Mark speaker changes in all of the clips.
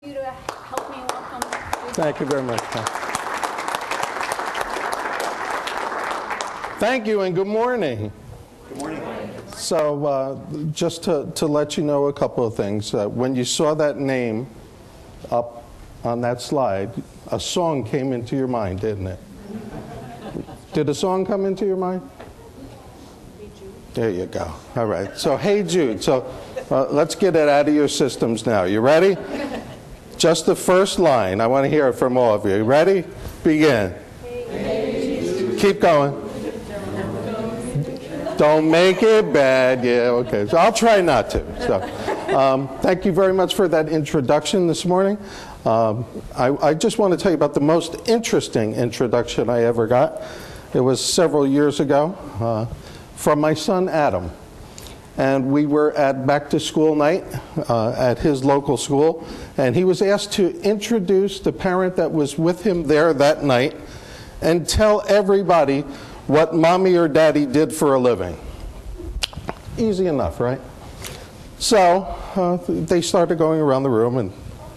Speaker 1: You to help me welcome.
Speaker 2: Thank you very much. Thank you and good morning.
Speaker 3: Good morning.
Speaker 2: So just to let you know a couple of things. When you saw that name up on that slide, a song came into your mind, didn't it? Did a song come into your mind? There you go. All right. So, Hey Jude. So let's get it out of your systems now. You ready? Just the first line. I want to hear it from all of you. Ready? Begin. Hey Jude. Keep going. Don't make it bad. Yeah, okay. So I'll try not to. So, thank you very much for that introduction this morning. I just want to tell you about the most interesting introduction I ever got. It was several years ago from my son Adam. And we were at back to school night at his local school, and he was asked to introduce the parent that was with him there that night and tell everybody what mommy or daddy did for a living. Easy enough, right? So they started going around the room, and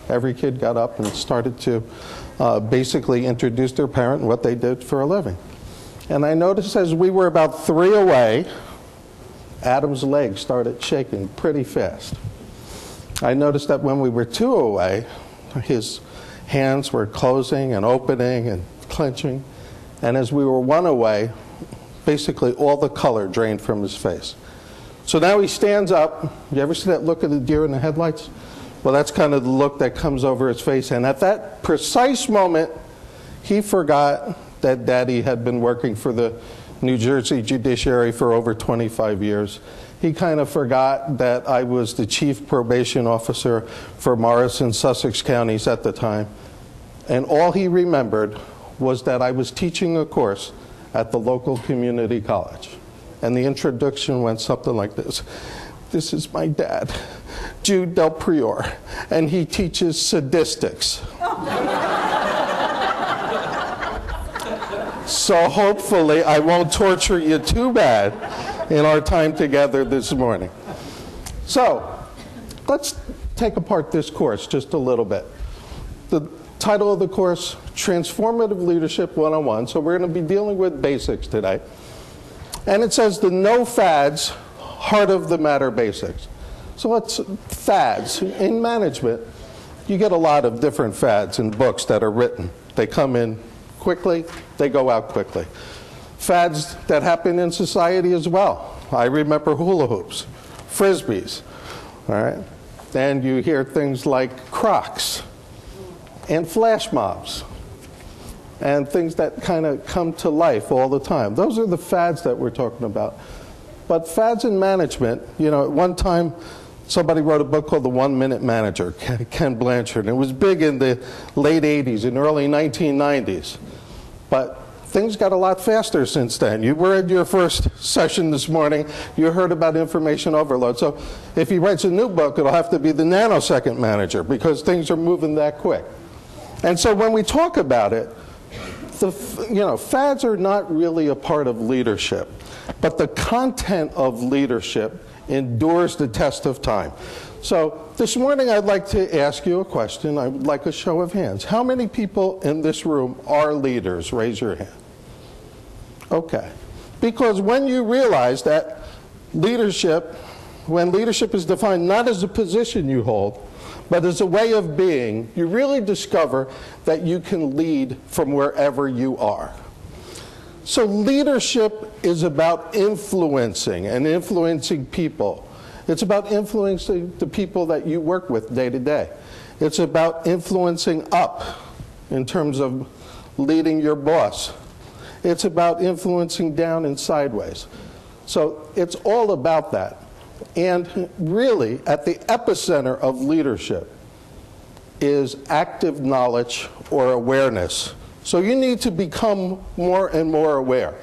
Speaker 2: every kid got up and started to basically introduce their parent and what they did for a living. And I noticed as we were about 3 away, Adam's legs started shaking pretty fast. I noticed that when we were 2 away, his hands were closing and opening and clenching. And as we were 1 away, basically all the color drained from his face. So now he stands up. You ever see that look of the deer in the headlights? Well, that's kind of the look that comes over his face. And at that precise moment, he forgot that Daddy had been working for the New Jersey judiciary for over 25 years. He kind of forgot that I was the chief probation officer for Morris and Sussex counties at the time. And all he remembered was that I was teaching a course at the local community college. And the introduction went something like this. This is my dad, Jude Del Prior, and he teaches sadistics. So hopefully I won't torture you too bad in our time together this morning. So let's take apart this course just a little bit. The title of the course, Transformative Leadership 101. So we're going to be dealing with basics today. And it says the no fads, heart of the matter basics. So let's, fads. In management, you get a lot of different fads in books that are written. They come in quickly, they go out quickly. Fads that happen in society as well. I remember hula hoops, frisbees, all right? And you hear things like Crocs and flash mobs and things that kind of come to life all the time. Those are the fads that we're talking about. But fads in management, you know, at one time, somebody wrote a book called The 1 Minute Manager, Ken Blanchard. It was big in the late 80s and early 1990s. But things got a lot faster since then. You were at your first session this morning. You heard about information overload. So if he writes a new book, it'll have to be The Nanosecond Manager because things are moving that quick. And so when we talk about it, fads are not really a part of leadership. But the content of leadership endures the test of time. So this morning I'd like to ask you a question. I would like a show of hands. How many people in this room are leaders? Raise your hand. Okay. Because when you realize that leadership, when leadership is defined not as a position you hold, but as a way of being, you really discover that you can lead from wherever you are. So leadership is about influencing and influencing people. It's about influencing the people that you work with day to day. It's about influencing up in terms of leading your boss. It's about influencing down and sideways. So it's all about that. And really, at the epicenter of leadership is active knowledge or awareness. So you need to become more and more aware.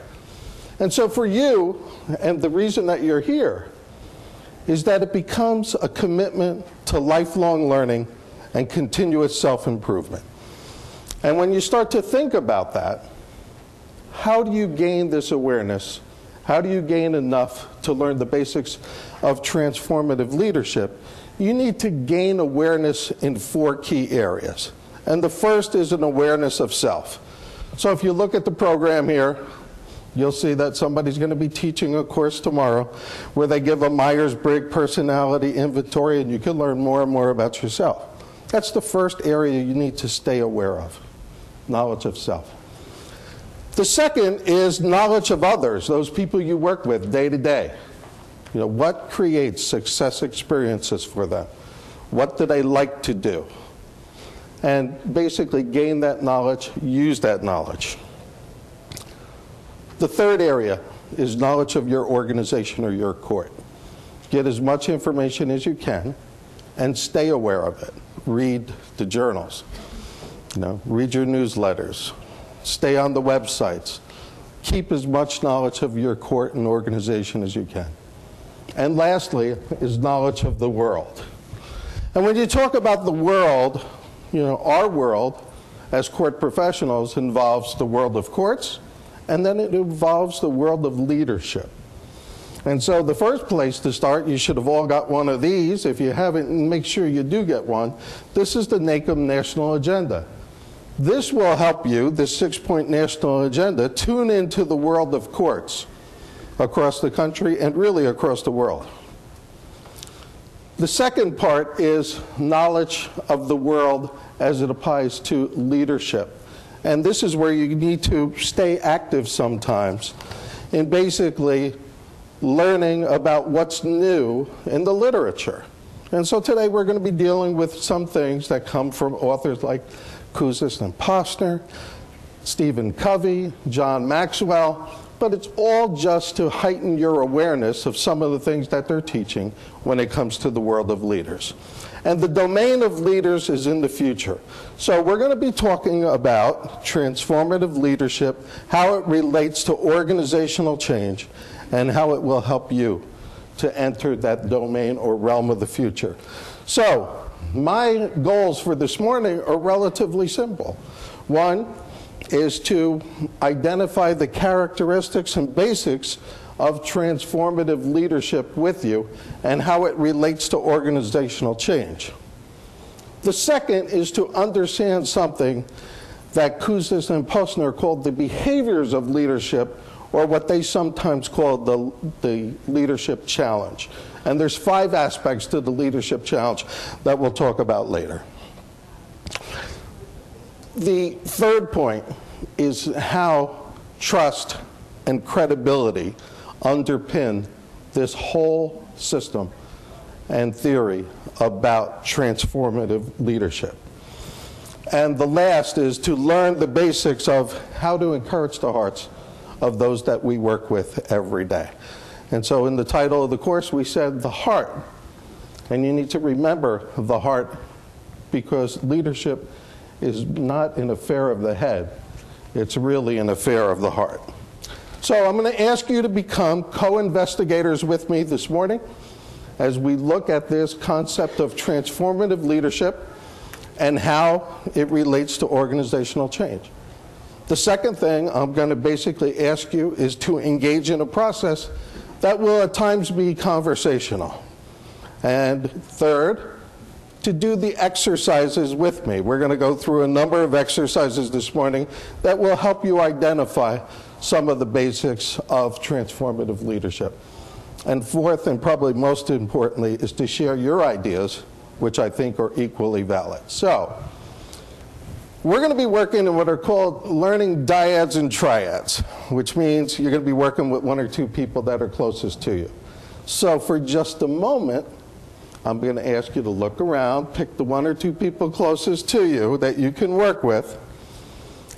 Speaker 2: And so for you, and the reason that you're here, is that it becomes a commitment to lifelong learning and continuous self-improvement. And when you start to think about that, how do you gain this awareness? How do you gain enough to learn the basics of transformative leadership? you need to gain awareness in 4 key areas. And the first is an awareness of self. So if you look at the program here, you'll see that somebody's going to be teaching a course tomorrow where they give a Myers-Briggs personality inventory, and you can learn more and more about yourself. That's the first area you need to stay aware of, knowledge of self. The second is knowledge of others, those people you work with day to day. You know, what creates success experiences for them? What do they like to do? And basically gain that knowledge, use that knowledge. The third area is knowledge of your organization or your court. Get as much information as you can and stay aware of it. Read the journals, read your newsletters, stay on the websites. Keep as much knowledge of your court and organization as you can. And lastly is knowledge of the world. And when you talk about the world, our world as court professionals involves the world of courts, and then it involves the world of leadership. And so the first place to start, you should have all got one of these. If you haven't, make sure you do get one. This is the NACM National Agenda. This will help you, this 6-point national agenda, tune into the world of courts across the country and really across the world. The second part is knowledge of the world as it applies to leadership. And this is where you need to stay active sometimes in basically learning about what's new in the literature. And so today we're going to be dealing with some things that come from authors like Kouzes and Posner, Stephen Covey, John Maxwell, but it's all just to heighten your awareness of some of the things that they're teaching when it comes to the world of leaders. And the domain of leaders is in the future. So we're going to be talking about transformative leadership, how it relates to organizational change, and how it will help you to enter that domain or realm of the future. So my goals for this morning are relatively simple. One is to identify the characteristics and basics of transformative leadership with you and how it relates to organizational change. The second is to understand something that Kouzes and Posner called the behaviors of leadership, or what they sometimes call the leadership challenge. And there's 5 aspects to the leadership challenge that we'll talk about later. The third point is how trust and credibility underpin this whole system and theory about transformative leadership. And the last is to learn the basics of how to encourage the hearts of those that we work with every day. And so in the title of the course we said the heart. And you need to remember the heart, because leadership is not an affair of the head. It's really an affair of the heart. So I'm going to ask you to become co-investigators with me this morning as we look at this concept of transformative leadership and how it relates to organizational change. The second thing I'm going to basically ask you is to engage in a process that will at times be conversational. And third, to do the exercises with me. We're going to go through a number of exercises this morning that will help you identify some of the basics of transformative leadership. And fourth, and probably most importantly, is to share your ideas, which I think are equally valid. So we're going to be working in what are called learning dyads and triads, which means you're going to be working with 1 or 2 people that are closest to you. So for just a moment, I'm going to ask you to look around, pick the 1 or 2 people closest to you that you can work with,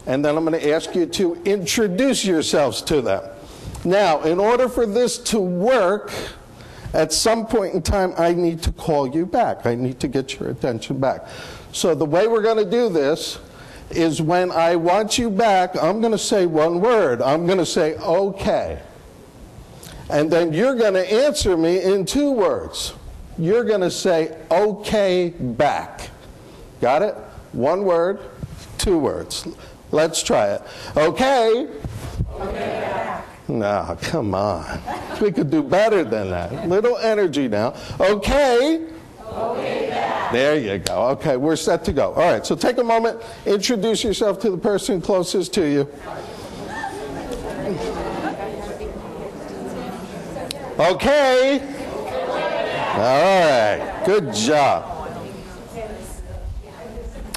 Speaker 2: and then I'm going to ask you to introduce yourselves to them. Now, in order for this to work, at some point in time, I need to call you back. I need to get your attention back. So the way we're going to do this is when I want you back, I'm going to say one word. I'm going to say, okay. And then you're going to answer me in 2 words. You're going to say, okay, back. Got it? 1 word, 2 words. Let's try it. Okay. Okay, back. No, come on. We could do better than that. Little energy now. Okay.
Speaker 1: Okay, Dad.
Speaker 2: There you go. Okay, we're set to go. All right, so take a moment, introduce yourself to the person closest to you. Okay. All right, good job.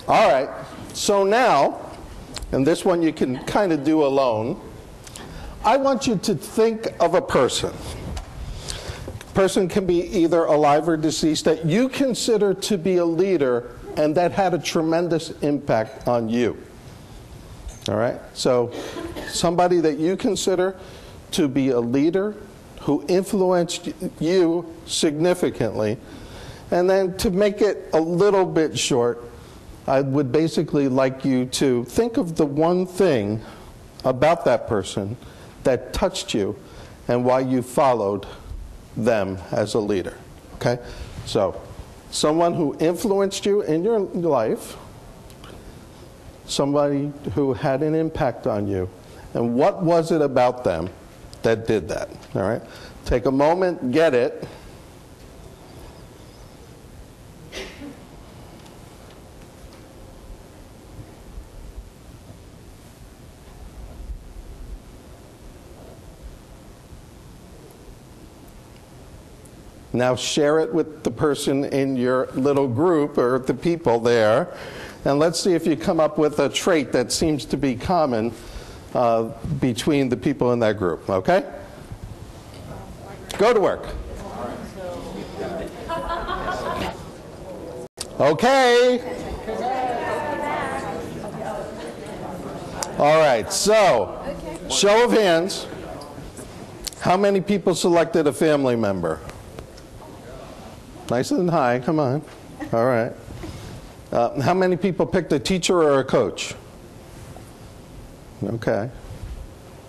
Speaker 2: All right, so now, and this one you can kind of do alone, I want you to think of a person. Person can be either alive or deceased that you consider to be a leader and that had a tremendous impact on you. All right? So somebody that you consider to be a leader who influenced you significantly. And then to make it a little bit short, I would basically like you to think of the one thing about that person that touched you and why you followed them as a leader. Okay? So, someone who influenced you in your life, somebody who had an impact on you, and what was it about them that did that? All right? Take a moment, get it. Now share it with the person in your little group or the people there. And let's see if you come up with a trait that seems to be common between the people in that group. Okay? Go to work. Okay. All right, so show of hands. How many people selected a family member? Nice and high, come on. All right. How many people picked a teacher or a coach? Okay.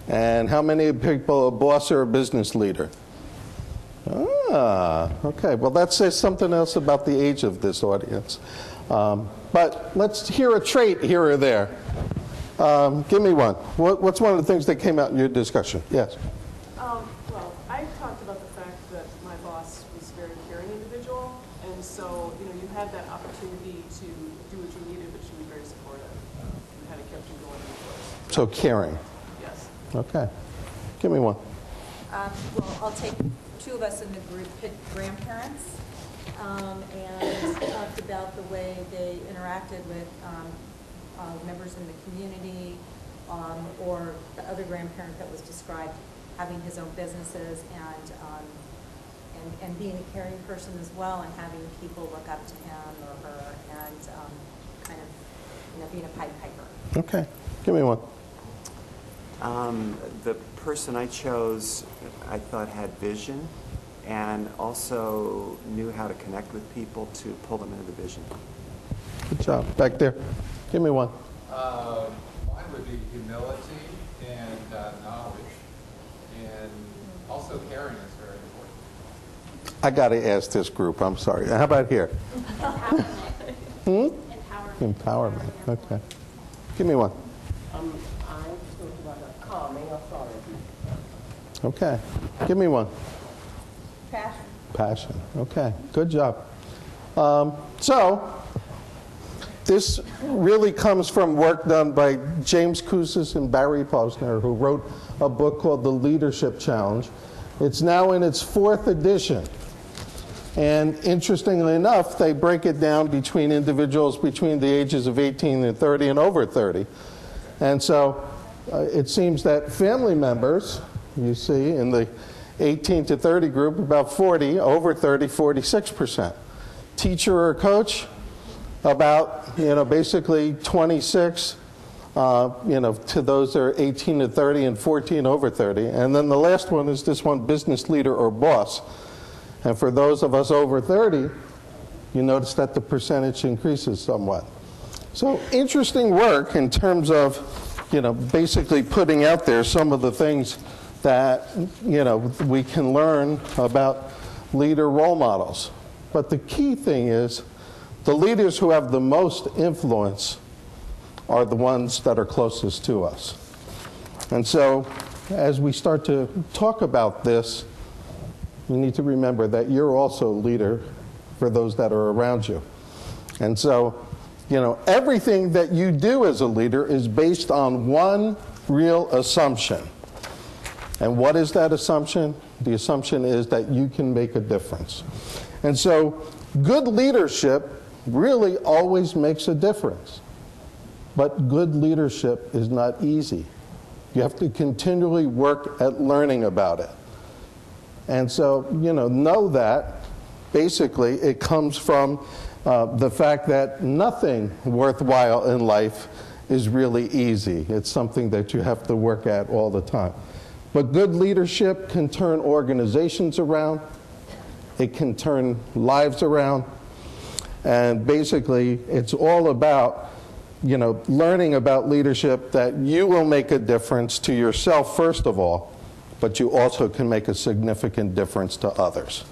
Speaker 2: And how many people a boss or a business leader? Ah, okay. Well, that says something else about the age of this audience. But let's hear a trait here or there. Give me one. What's one of the things that came out in your discussion? Yes.
Speaker 3: Well, I talked about the fact that my boss was a very caring individual, and so you had that opportunity to do what you needed, but she was very supportive and kind of kept you going.
Speaker 2: So caring.
Speaker 3: Yes.
Speaker 2: Okay. Give me one.
Speaker 4: Well, I'll take two of us in the group picked grandparents and talked about the way they interacted with members in the community, or the other grandparent that was described having his own businesses and being a caring person as well, and having people look up to him or her, and kind of being a Pied Piper.
Speaker 2: Okay. Give me one.
Speaker 5: The person I chose, I thought had vision and also knew how to connect with people to pull them into the vision.
Speaker 2: Good job. Back there. Give me one.
Speaker 6: Mine would be humility and knowledge, and also caring is very important.
Speaker 2: I got to ask this group. I'm sorry. How about here?
Speaker 1: Empowerment.
Speaker 2: Empowerment. Okay. Give me one.
Speaker 7: I spoke about a calming authority.
Speaker 2: Okay. Give me one.
Speaker 4: Passion.
Speaker 2: Passion. Okay. Good job. So, this really comes from work done by James Kouzes and Barry Posner, who wrote a book called The Leadership Challenge. It's now in its 4th edition. And interestingly enough, they break it down between individuals between the ages of 18 and 30 and over 30. And so it seems that family members, you see, in the 18 to 30 group, about 40, over 30, 46%. Teacher or coach, about, basically 26, to those that are 18 to 30 and 14 over 30. And then the last one is this one, business leader or boss. And for those of us over 30, you notice that the percentage increases somewhat. So interesting work in terms of, basically putting out there some of the things that, we can learn about leader role models. But the key thing is the leaders who have the most influence are the ones that are closest to us. And so as we start to talk about this, you need to remember that you're also a leader for those that are around you. And so, everything that you do as a leader is based on one real assumption. And what is that assumption? The assumption is that you can make a difference. And so, good leadership really always makes a difference. But good leadership is not easy. You have to continually work at learning about it. And so, know that basically it comes from the fact that nothing worthwhile in life is really easy. It's something that you have to work at all the time. But good leadership can turn organizations around. It can turn lives around. And basically, it's all about, learning about leadership, that you will make a difference to yourself, first of all, but you also can make a significant difference to others.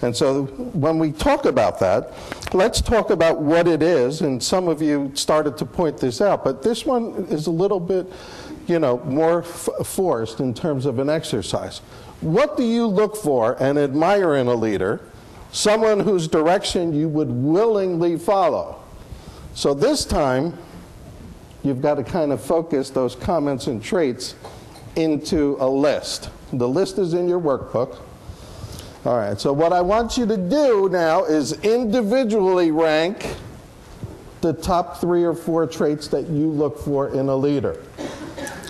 Speaker 2: And so when we talk about that, let's talk about what it is. And some of you started to point this out, but this one is a little bit, more forced in terms of an exercise. What do you look for and admire in a leader? Someone whose direction you would willingly follow. So this time, you've got to kind of focus those comments and traits into a list. The list is in your workbook. All right, so what I want you to do now is individually rank the top 3 or 4 traits that you look for in a leader.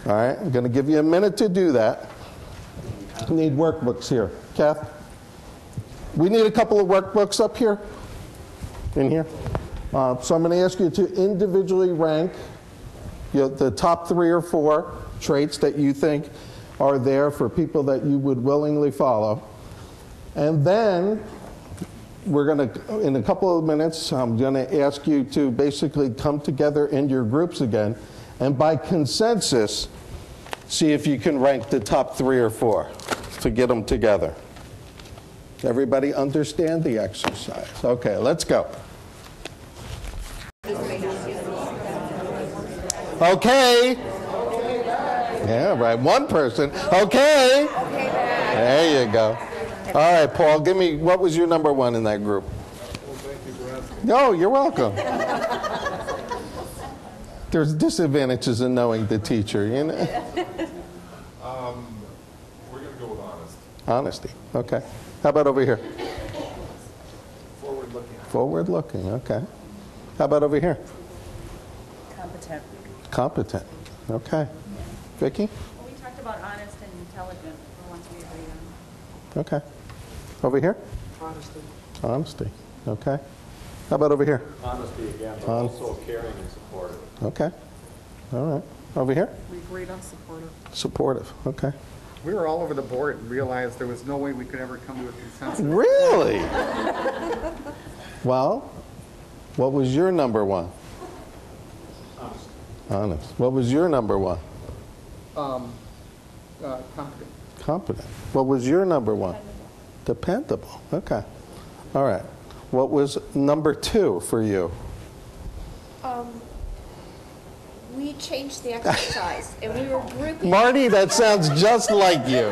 Speaker 2: All right, I'm going to give you a minute to do that. I need workbooks here. Kath? We need a couple of workbooks up here, in here. So I'm going to ask you to individually rank the top 3 or 4 traits that you think are there for people that you would willingly follow. And then we're going to, in a couple of minutes, I'm going to ask you to basically come together in your groups again, and by consensus, see if you can rank the top 3 or 4 to get them together. Everybody understand the exercise? Okay, let's go. Okay. Yeah, right. One person. Okay. There you go. All right, Paul, give me, what was your number 1 in that group?
Speaker 6: Well, thank you for asking.
Speaker 2: No, you're welcome. There's disadvantages in knowing the teacher,
Speaker 6: We're going to go with honest.
Speaker 2: Honesty, okay. How about over here?
Speaker 6: Forward-looking.
Speaker 2: Forward-looking, okay. How about over here?
Speaker 1: Competent.
Speaker 2: Competent, okay. Vicki?
Speaker 1: Well, we talked about honest and intelligent, the ones we agreed on.
Speaker 2: Okay. Over here?
Speaker 3: Honesty.
Speaker 2: Honesty, okay. How about over here?
Speaker 8: Honesty again, but also caring and supportive.
Speaker 2: Okay. All right. Over here?
Speaker 3: We agreed on supportive.
Speaker 2: Supportive, okay.
Speaker 9: We were all over the board and realized there was no way we could ever come to a consensus.
Speaker 2: Really? Well, what was your number 1?
Speaker 8: Honest.
Speaker 2: Honest. What was your number 1?
Speaker 9: Competent.
Speaker 2: Competent. What was your number 1? Dependable. Okay. All right. What was number 2 for you?
Speaker 10: We changed the exercise, and we were grouping.
Speaker 2: Marty, that sounds just like you,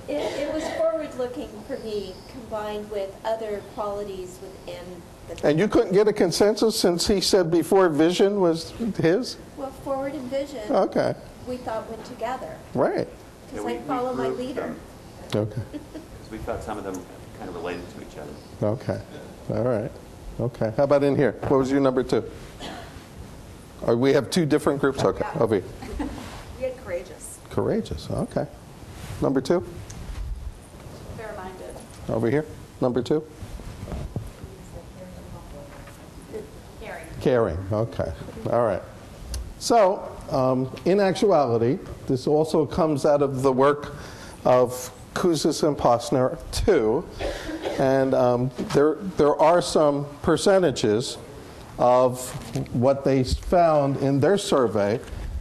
Speaker 10: It was forward-looking for me, combined with other qualities within the.
Speaker 2: And you couldn't get a consensus since he said before vision was his?
Speaker 10: Well, forward and vision.
Speaker 2: Okay.
Speaker 10: We thought went together,
Speaker 2: Right.
Speaker 10: because I follow my leader.
Speaker 2: Okay.
Speaker 11: Because we thought some of them kind of related to each other.
Speaker 2: Okay. All right. Okay. How about in here? What was your number 2? Or we have 2 different groups? Okay. Over here.
Speaker 4: We had courageous.
Speaker 2: Courageous. Okay. Number 2?
Speaker 1: Fair-minded.
Speaker 2: Over here. Number 2?
Speaker 1: Caring.
Speaker 2: Caring. Okay. All right. So, in actuality, this also comes out of the work of Kouzes and Posner too, and there are some percentages of what they found in their survey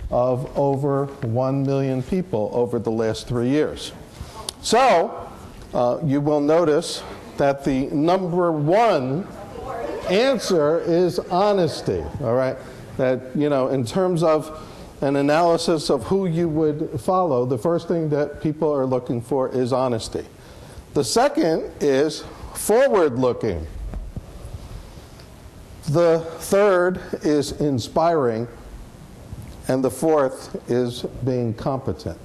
Speaker 2: of over 1 million people over the last 3 years. So, you will notice that the number 1 answer is honesty, all right? That, in terms of an analysis of who you would follow, the first thing that people are looking for is honesty. The second is forward-looking. The third is inspiring, and the fourth is being competent.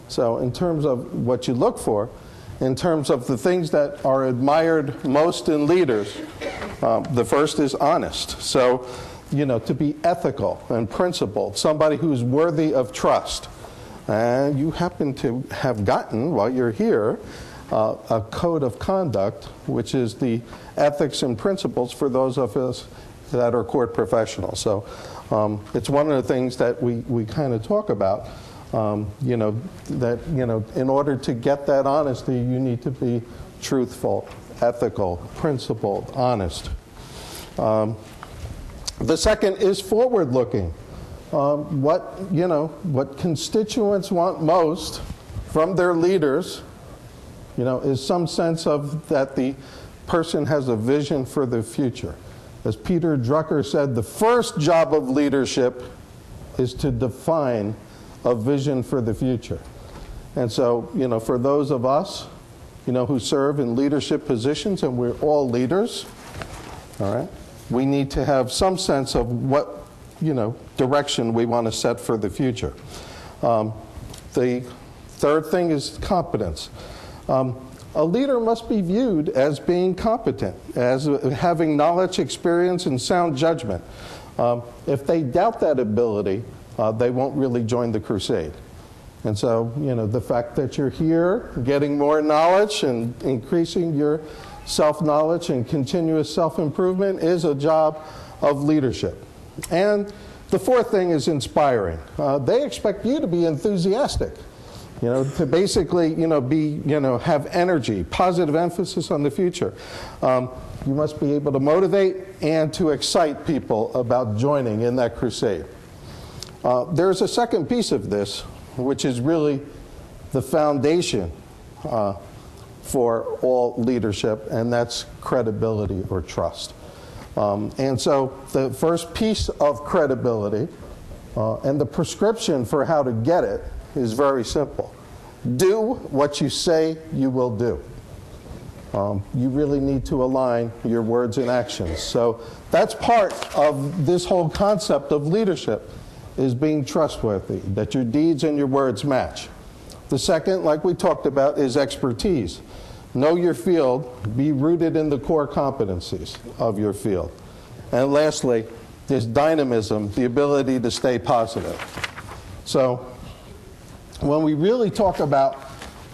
Speaker 2: So in terms of what you look for, in terms of the things that are admired most in leaders, the first is honest. So, to be ethical and principled, somebody who's worthy of trust. And you happen to have gotten, while you're here, a code of conduct, which is the ethics and principles for those of us that are court professionals. So it's one of the things that we kind of talk about, in order to get that honesty, you need to be truthful, ethical, principled, honest. The second is forward-looking. What constituents want most from their leaders, is some sense of that the person has a vision for the future. As Peter Drucker said, the first job of leadership is to define a vision for the future. And so, for those of us, who serve in leadership positions, and we're all leaders, all right, we need to have some sense of what, direction we want to set for the future. The third thing is competence. A leader must be viewed as being competent, as having knowledge, experience, and sound judgment. If they doubt that ability, they won't really join the crusade. And so, the fact that you're here, getting more knowledge and increasing your self-knowledge and continuous self-improvement is a job of leadership. And the fourth thing is inspiring. They expect you to be enthusiastic. To basically, have energy, positive emphasis on the future. You must be able to motivate and to excite people about joining in that crusade. There's a second piece of this, which is really the foundation for all leadership, and that's credibility or trust. And so the first piece of credibility and the prescription for how to get it is very simple. Do what you say you will do. You really need to align your words and actions. So that's part of this whole concept of leadership, is being trustworthy, that your deeds and your words match. The second, like we talked about, is expertise. Know your field, be rooted in the core competencies of your field. And lastly, there's dynamism, the ability to stay positive. So when we really talk about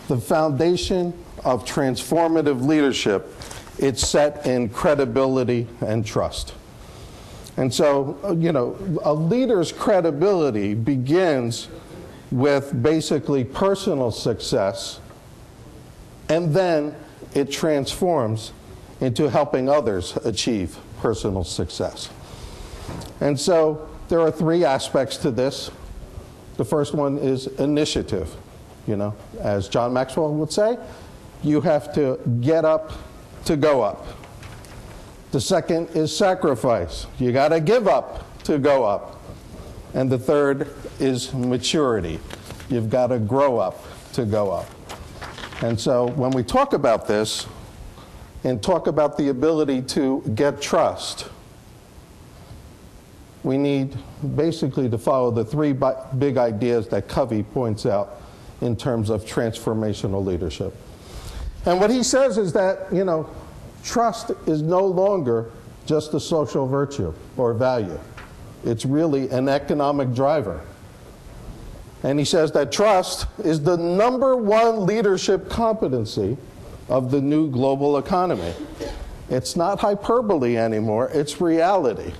Speaker 2: the foundation of transformative leadership, it's set in credibility and trust. And so, a leader's credibility begins with basically personal success, and then it transforms into helping others achieve personal success. And so there are three aspects to this. The first one is initiative. As John Maxwell would say, you have to get up to go up. The second is sacrifice. You got to give up to go up. And the third is maturity. You've got to grow up to go up. And so when we talk about this and talk about the ability to get trust, we need basically to follow the three big ideas that Covey points out in terms of transformational leadership. And what he says is that, trust is no longer just a social virtue or value. It's really an economic driver. And he says that trust is the #1 leadership competency of the new global economy. It's not hyperbole anymore, it's reality.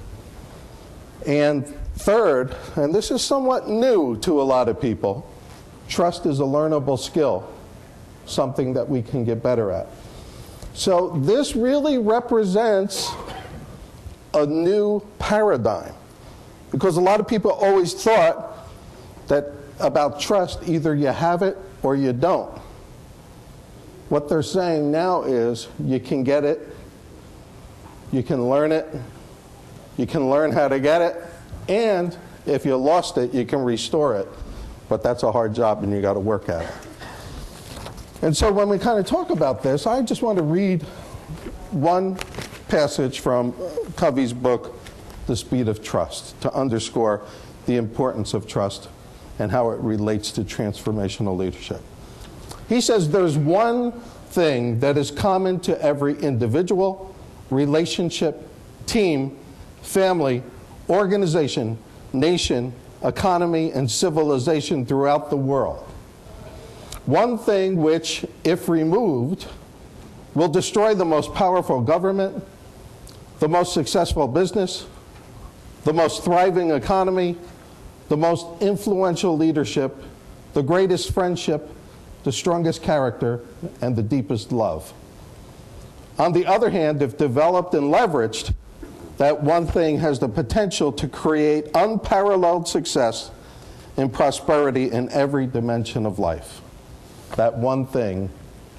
Speaker 2: And third, and this is somewhat new to a lot of people, trust is a learnable skill, something that we can get better at. So this really represents a new paradigm, because a lot of people always thought that about trust, either you have it or you don't. What they're saying now is you can get it, you can learn it, you can learn how to get it, and if you lost it, you can restore it. But that's a hard job and you got to work at it. And so when we kind of talk about this, I just want to read one passage from Covey's book, The Speed of Trust, to underscore the importance of trust and how it relates to transformational leadership. He says there's one thing that is common to every individual, relationship, team, family, organization, nation, economy, and civilization throughout the world. One thing which, if removed, will destroy the most powerful government, the most successful business, the most thriving economy, the most influential leadership, the greatest friendship, the strongest character, and the deepest love. On the other hand, if developed and leveraged, that one thing has the potential to create unparalleled success and prosperity in every dimension of life. That one thing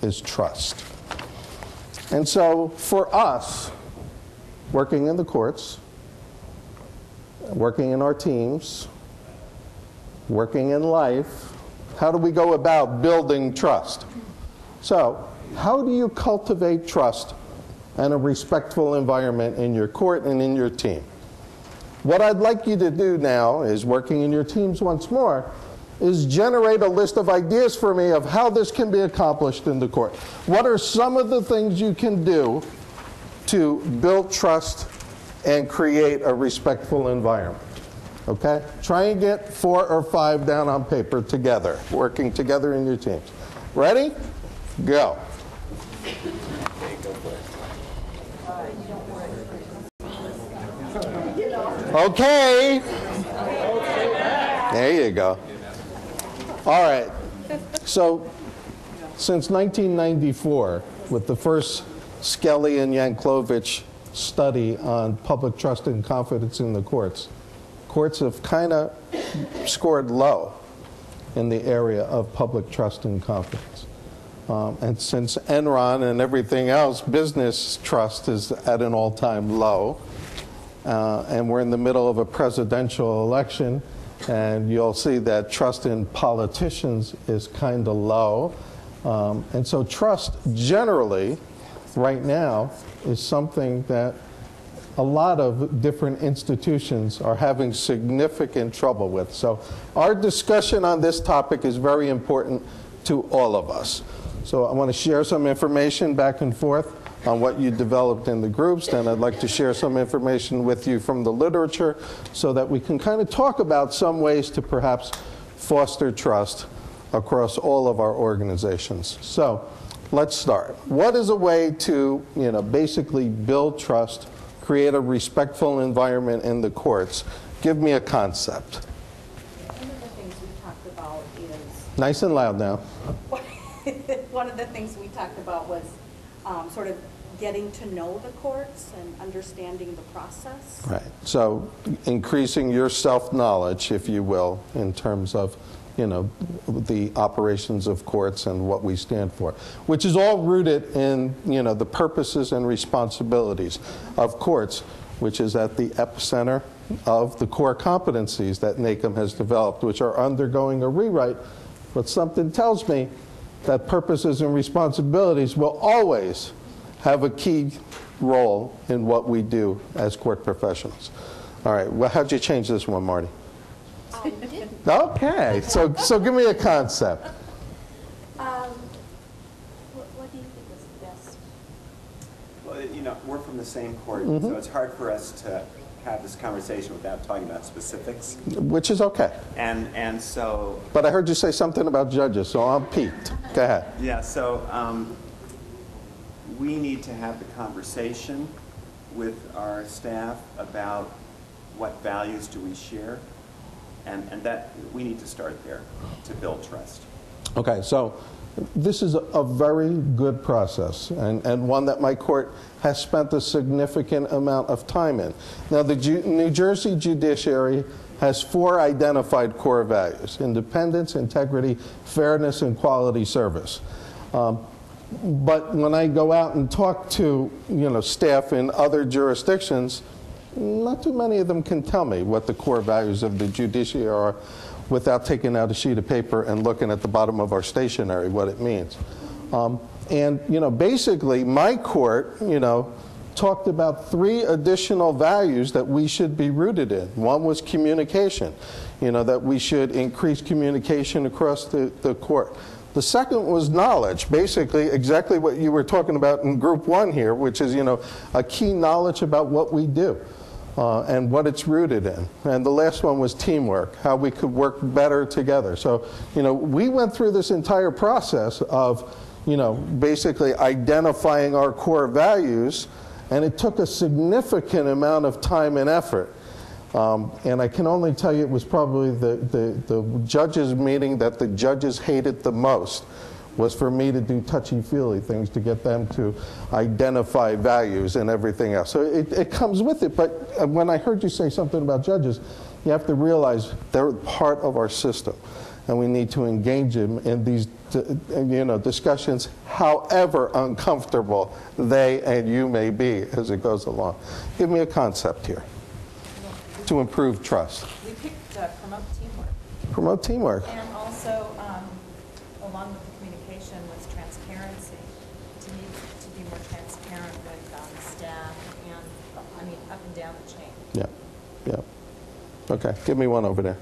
Speaker 2: is trust. And so for us, working in the courts, working in our teams, working in life, how do we go about building trust? So, how do you cultivate trust and a respectful environment in your court and in your team? What I'd like you to do now is, working in your teams once more, is generate a list of ideas for me of how this can be accomplished in the court. What are some of the things you can do to build trust and create a respectful environment? Okay? Try and get 4 or 5 down on paper together, working together in your teams. Ready? Go. Okay. There you go. All right. So, since 1994, with the first Skelly and Yanklowicz study on public trust and confidence in the courts, courts have kind of scored low in the area of public trust and confidence. And since Enron and everything else, business trust is at an all-time low. And we're in the middle of a presidential election, and you'll see that trust in politicians is kind of low. And so trust generally, right now, is something that a lot of different institutions are having significant trouble with. So our discussion on this topic is very important to all of us. So I want to share some information back and forth on what you developed in the groups, and I'd like to share some information with you from the literature so that we can kind of talk about some ways to perhaps foster trust across all of our organizations. So let's start. What is a way to, basically build trust, create a respectful environment in the courts? Give me a concept.
Speaker 1: One of the things we talked about is...
Speaker 2: Nice and loud now.
Speaker 1: One of the things we talked about was sort of getting to know the courts and understanding the process.
Speaker 2: Right. So increasing your self-knowledge, if you will, in terms of, the operations of courts and what we stand for, which is all rooted in, the purposes and responsibilities of courts, which is at the epicenter of the core competencies that NACM has developed, which are undergoing a rewrite. But something tells me that purposes and responsibilities will always have a key role in what we do as court professionals. All right, well, how'd you change this one, Marty? Okay, so give me a concept.
Speaker 10: What do you think is the best?
Speaker 5: Well, we're from the same court, so it's hard for us to have this conversation without talking about specifics.
Speaker 2: Which is okay.
Speaker 5: And so...
Speaker 2: But I heard you say something about judges, so I'm piqued. Go ahead.
Speaker 5: Yeah, so we need to have the conversation with our staff about what values do we share, and that we need to start there to build trust. Okay, so this is a very good process, and one that my court has spent a significant amount of time in. Now, the New Jersey judiciary has 4 identified core values: independence, integrity, fairness, and quality service. But when I go out and talk to staff in other jurisdictions, not too many of them can tell me what the core values of the judiciary are without taking out a sheet of paper and looking at the bottom of our stationery what it means.
Speaker 2: And, basically, my court, talked about 3 additional values that we should be rooted in. One was communication, that we should increase communication across the court. The second was knowledge, basically exactly what you were talking about in group 1 here, which is, a key knowledge about what we do and what it's rooted in. And the last one was teamwork, how we could work better together. So, we went through this entire process of, basically identifying our core values, and it took a significant amount of time and effort. And I can only tell you it was probably the judges' meeting that the judges hated the most was for me to do touchy-feely things to get them to identify values and everything else. So it comes with it, but when I heard you say something about judges, you have to realize they're part of our system, and we need to engage them in these discussions, however uncomfortable they and you may be as it goes along. Give me a concept here to improve trust.
Speaker 4: We picked promote teamwork.
Speaker 2: Promote teamwork.
Speaker 4: And also, along with the communication, was transparency. To need to be more transparent with staff and, up and down the chain.
Speaker 2: Yeah. Okay, give me one over there.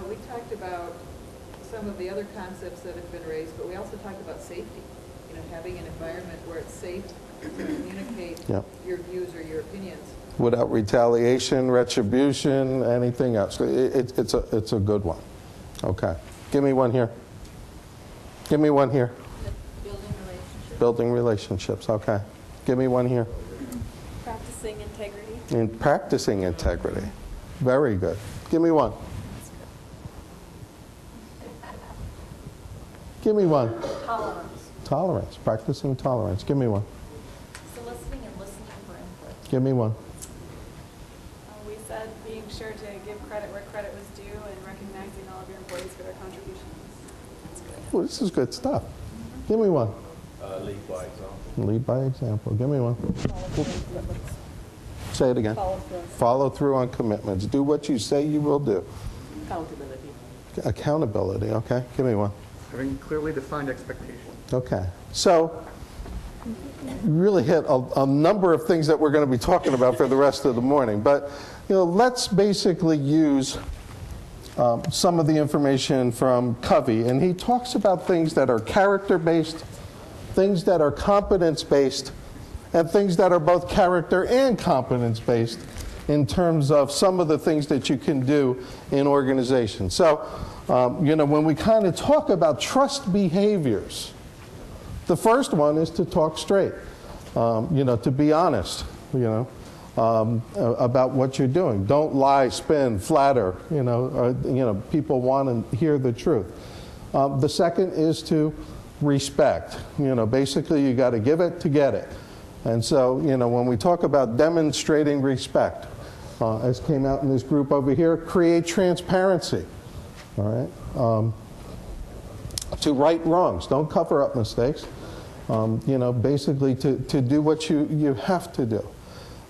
Speaker 12: We talked about some of the other concepts that have been raised, but we also talked about safety. Having an environment where it's safe to communicate your views or your opinions.
Speaker 2: Without retaliation, retribution, anything else. It's a good one. Okay. Give me one here. Give me one here.
Speaker 10: Building relationships.
Speaker 2: Building relationships. Okay. Give me one here.
Speaker 10: Practicing integrity.
Speaker 2: And practicing integrity. Very good. Give me one. Give me one.
Speaker 4: Tolerance.
Speaker 2: Tolerance. Practicing tolerance. Give me one.
Speaker 10: Soliciting and listening for input.
Speaker 2: Give me one.
Speaker 13: We said being sure to give credit where credit was due and recognizing all of your employees for their contributions. That's good.
Speaker 2: Well, this is good stuff. Give me one.
Speaker 8: Lead by example.
Speaker 2: Lead by example. Give me one. Say it again.
Speaker 1: Follow through.
Speaker 2: Follow through on commitments. Do what you say you will do.
Speaker 12: Accountability.
Speaker 2: Accountability. Okay. Give me one.
Speaker 9: Having clearly defined expectations.
Speaker 2: Okay. So you really hit a number of things that we're going to be talking about for the rest of the morning. But let's basically use some of the information from Covey. And he talks about things that are character-based, things that are competence-based, and things that are both character and competence-based in terms of some of the things that you can do in organizations. So, when we kind of talk about trust behaviors, the first one is to talk straight, to be honest, about what you're doing. Don't lie, spin, flatter, people want to hear the truth. The second is to respect. Basically you got to give it to get it. And so, when we talk about demonstrating respect, as came out in this group over here, create transparency. All right. To right wrongs, don't cover up mistakes. Basically to do what you have to do.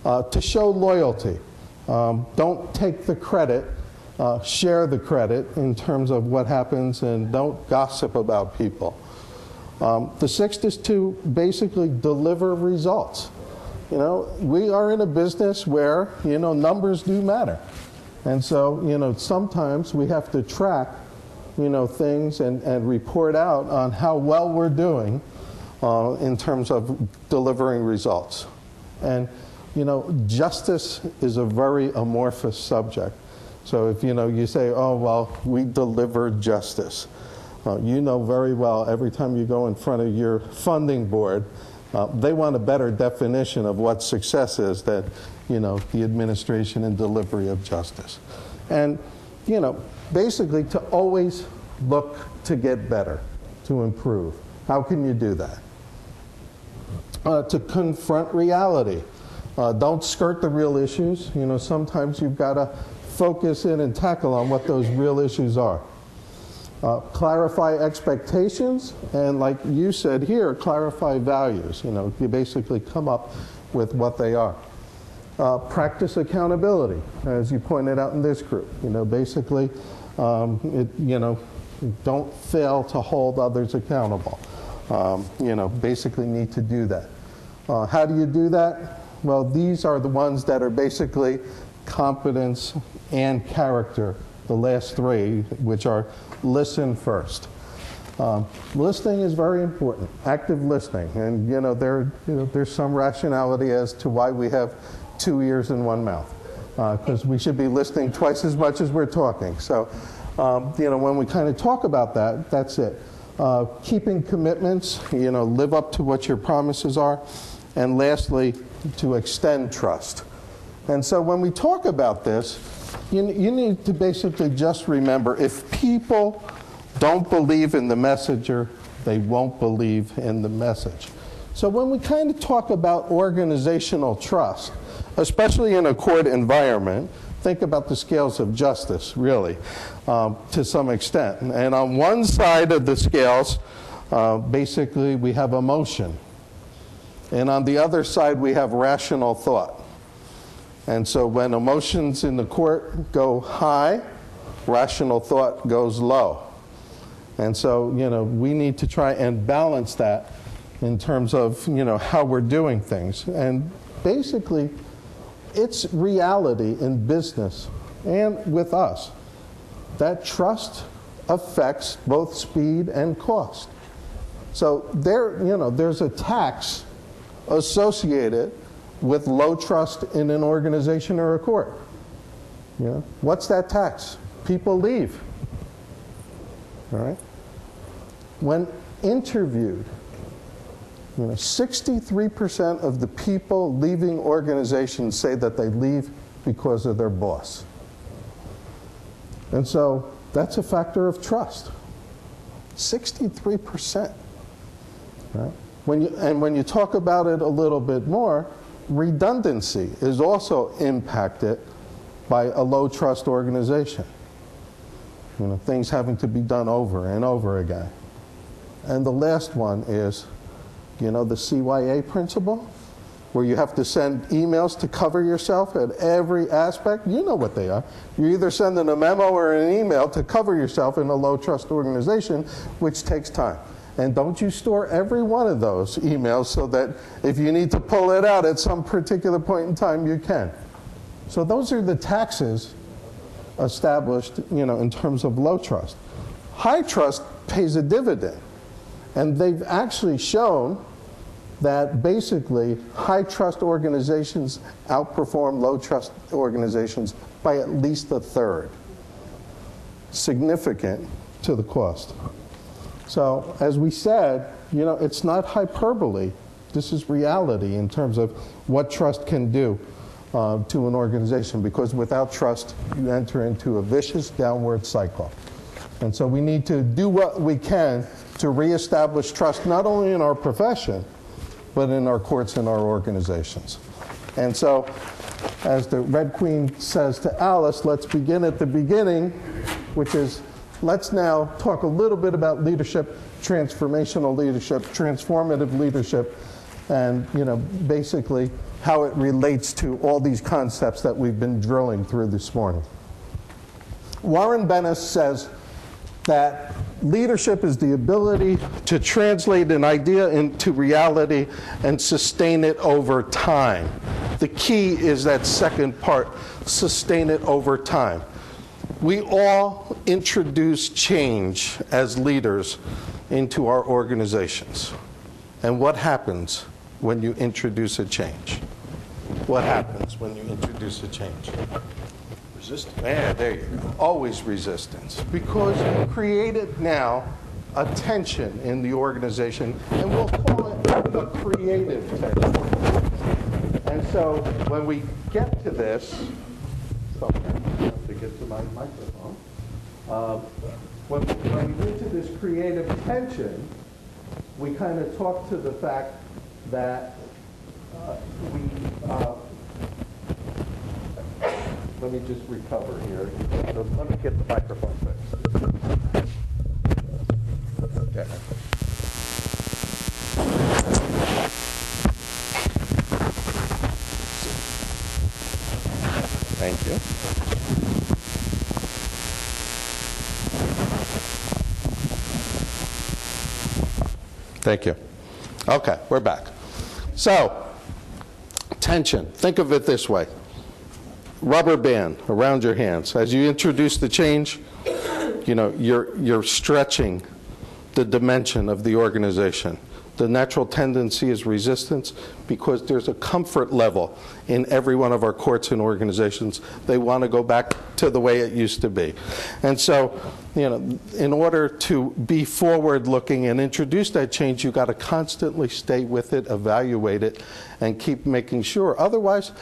Speaker 2: To show loyalty. Don't take the credit, share the credit in terms of what happens, and don't gossip about people. The sixth is to basically deliver results. We are in a business where, numbers do matter. And so, sometimes we have to track, things and report out on how well we're doing in terms of delivering results. And, justice is a very amorphous subject. So if, you say, oh, well, we deliver justice. You know very well every time you go in front of your funding board, they want a better definition of what success is than, the administration and delivery of justice. And, basically to always look to get better, to improve. How can you do that? To confront reality. Don't skirt the real issues. Sometimes you've got to focus in and tackle on what those real issues are. Clarify expectations, and like you said here, clarify values. You basically come up with what they are. Practice accountability, as you pointed out in this group. Basically, don't fail to hold others accountable. basically need to do that. How do you do that? Well, these are the ones that are basically competence and character, the last three, which are listen first. Listening is very important, active listening. And there's some rationality as to why we have 2 ears and 1 mouth, because we should be listening twice as much as we're talking. So, when we kind of talk about that, that's it. Keeping commitments, live up to what your promises are. And lastly, to extend trust. And so when we talk about this, you need to basically just remember, if people don't believe in the messenger, they won't believe in the message. So when we kind of talk about organizational trust, especially in a court environment, think about the scales of justice, really, to some extent. And on one side of the scales, basically we have emotion. And on the other side, we have rational thought. And so when emotions in the court go high, rational thought goes low. And so, we need to try and balance that in terms of, how we're doing things. And basically, it's reality in business and with us that trust affects both speed and cost. So there's a tax associated with low trust in an organization or a court. What's that tax? People leave. All right? When interviewed, 63% of the people leaving organizations say that they leave because of their boss. And so that's a factor of trust. 63%. Right? When you talk about it a little bit more, redundancy is also impacted by a low trust organization. Things having to be done over and over again. And the last one is, the CYA principle, where you have to send emails to cover yourself at every aspect. You know what they are. You're either sending a memo or an email to cover yourself in a low trust organization, which takes time. And don't you store every one of those emails so that if you need to pull it out at some particular point in time, you can. So those are the taxes established, in terms of low trust. High trust pays a dividend. And they've actually shown that basically high trust organizations outperform low trust organizations by at least 1/3. Significant to the cost. So as we said, it's not hyperbole. This is reality in terms of what trust can do to an organization, because without trust, you enter into a vicious downward cycle. And so we need to do what we can to reestablish trust, not only in our profession, but in our courts and our organizations. And so, as the Red Queen says to Alice, let's begin at the beginning, which is, let's now talk a little bit about leadership, transformational leadership, transformative leadership, and basically how it relates to all these concepts that we've been drilling through this morning. Warren Bennis says that leadership is the ability to translate an idea into reality and sustain it over time. The key is that second part, sustain it over time. We all introduce change as leaders into our organizations. And what happens when you introduce a change? What happens when you introduce a change? Resistance. Yeah, there you go. Always resistance. Because you created now a tension in the organization, and we'll call it a creative tension. And so when we get to this, to get to my microphone, when we get to this creative tension, we kind of talk to the fact that let me just recover here. Let me get the microphone fixed. Okay. Thank you. Thank you. Okay, we're back. So, tension. Think of it this way. Rubber band around your hands. As you introduce the change, you're stretching the dimension of the organization. The natural tendency is resistance because there's a comfort level in every one of our courts and organizations. They want to go back to the way it used to be. And so, in order to be forward-looking and introduce that change, you've got to constantly stay with it, evaluate it, and keep making sure. Otherwise,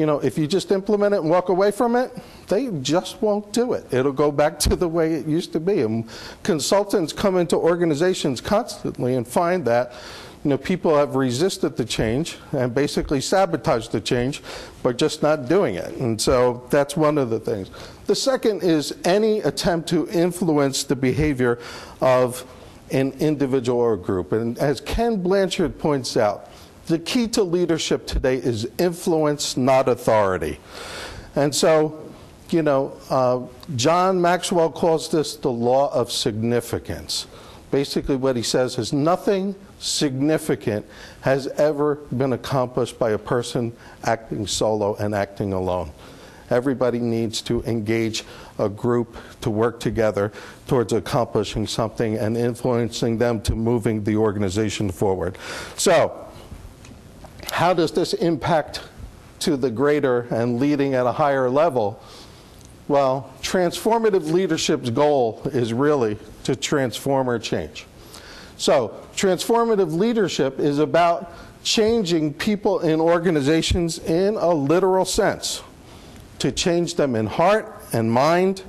Speaker 2: if you just implement it and walk away from it, they just won't do it. It'll go back to the way it used to be. And consultants come into organizations constantly and find that people have resisted the change and basically sabotaged the change by just not doing it. And so that's one of the things. The second is any attempt to influence the behavior of an individual or group. And as Ken Blanchard points out, the key to leadership today is influence, not authority. And so, John Maxwell calls this the law of significance. Basically what he says is nothing significant has ever been accomplished by a person acting solo and acting alone. Everybody needs to engage a group to work together towards accomplishing something and influencing them to moving the organization forward. So, how does this impact to the greater and leading at a higher level? Well, transformative leadership's goal is really to transform or change. So, transformative leadership is about changing people in organizations in a literal sense, to change them in heart and mind,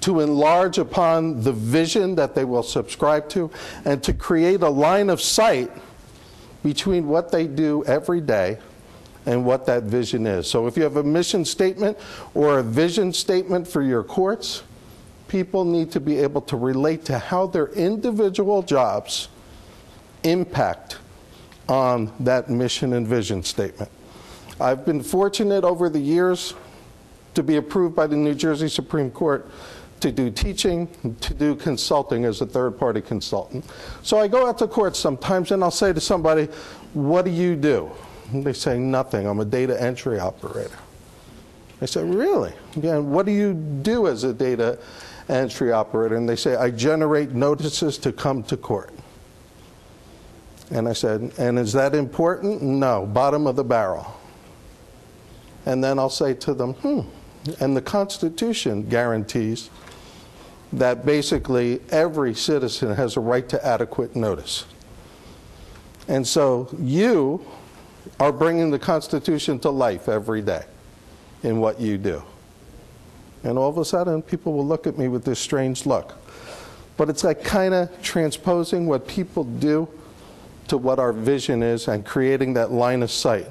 Speaker 2: to enlarge upon the vision that they will subscribe to, and to create a line of sight between what they do every day and what that vision is. So if you have a mission statement or a vision statement for your courts, people need to be able to relate to how their individual jobs impact on that mission and vision statement. I've been fortunate over the years to be approved by the New Jersey Supreme Court to do teaching, to do consulting as a third-party consultant. So I go out to court sometimes and I'll say to somebody, what do you do? And they say, nothing. I'm a data entry operator. I say, really? Yeah, and what do you do as a data entry operator? And they say, I generate notices to come to court. And I said, and is that important? No, bottom of the barrel. And then I'll say to them, and the Constitution guarantees that basically every citizen has a right to adequate notice. And so you are bringing the Constitution to life every day in what you do. And all of a sudden, people will look at me with this strange look. But it's like kind of transposing what people do to what our vision is and creating that line of sight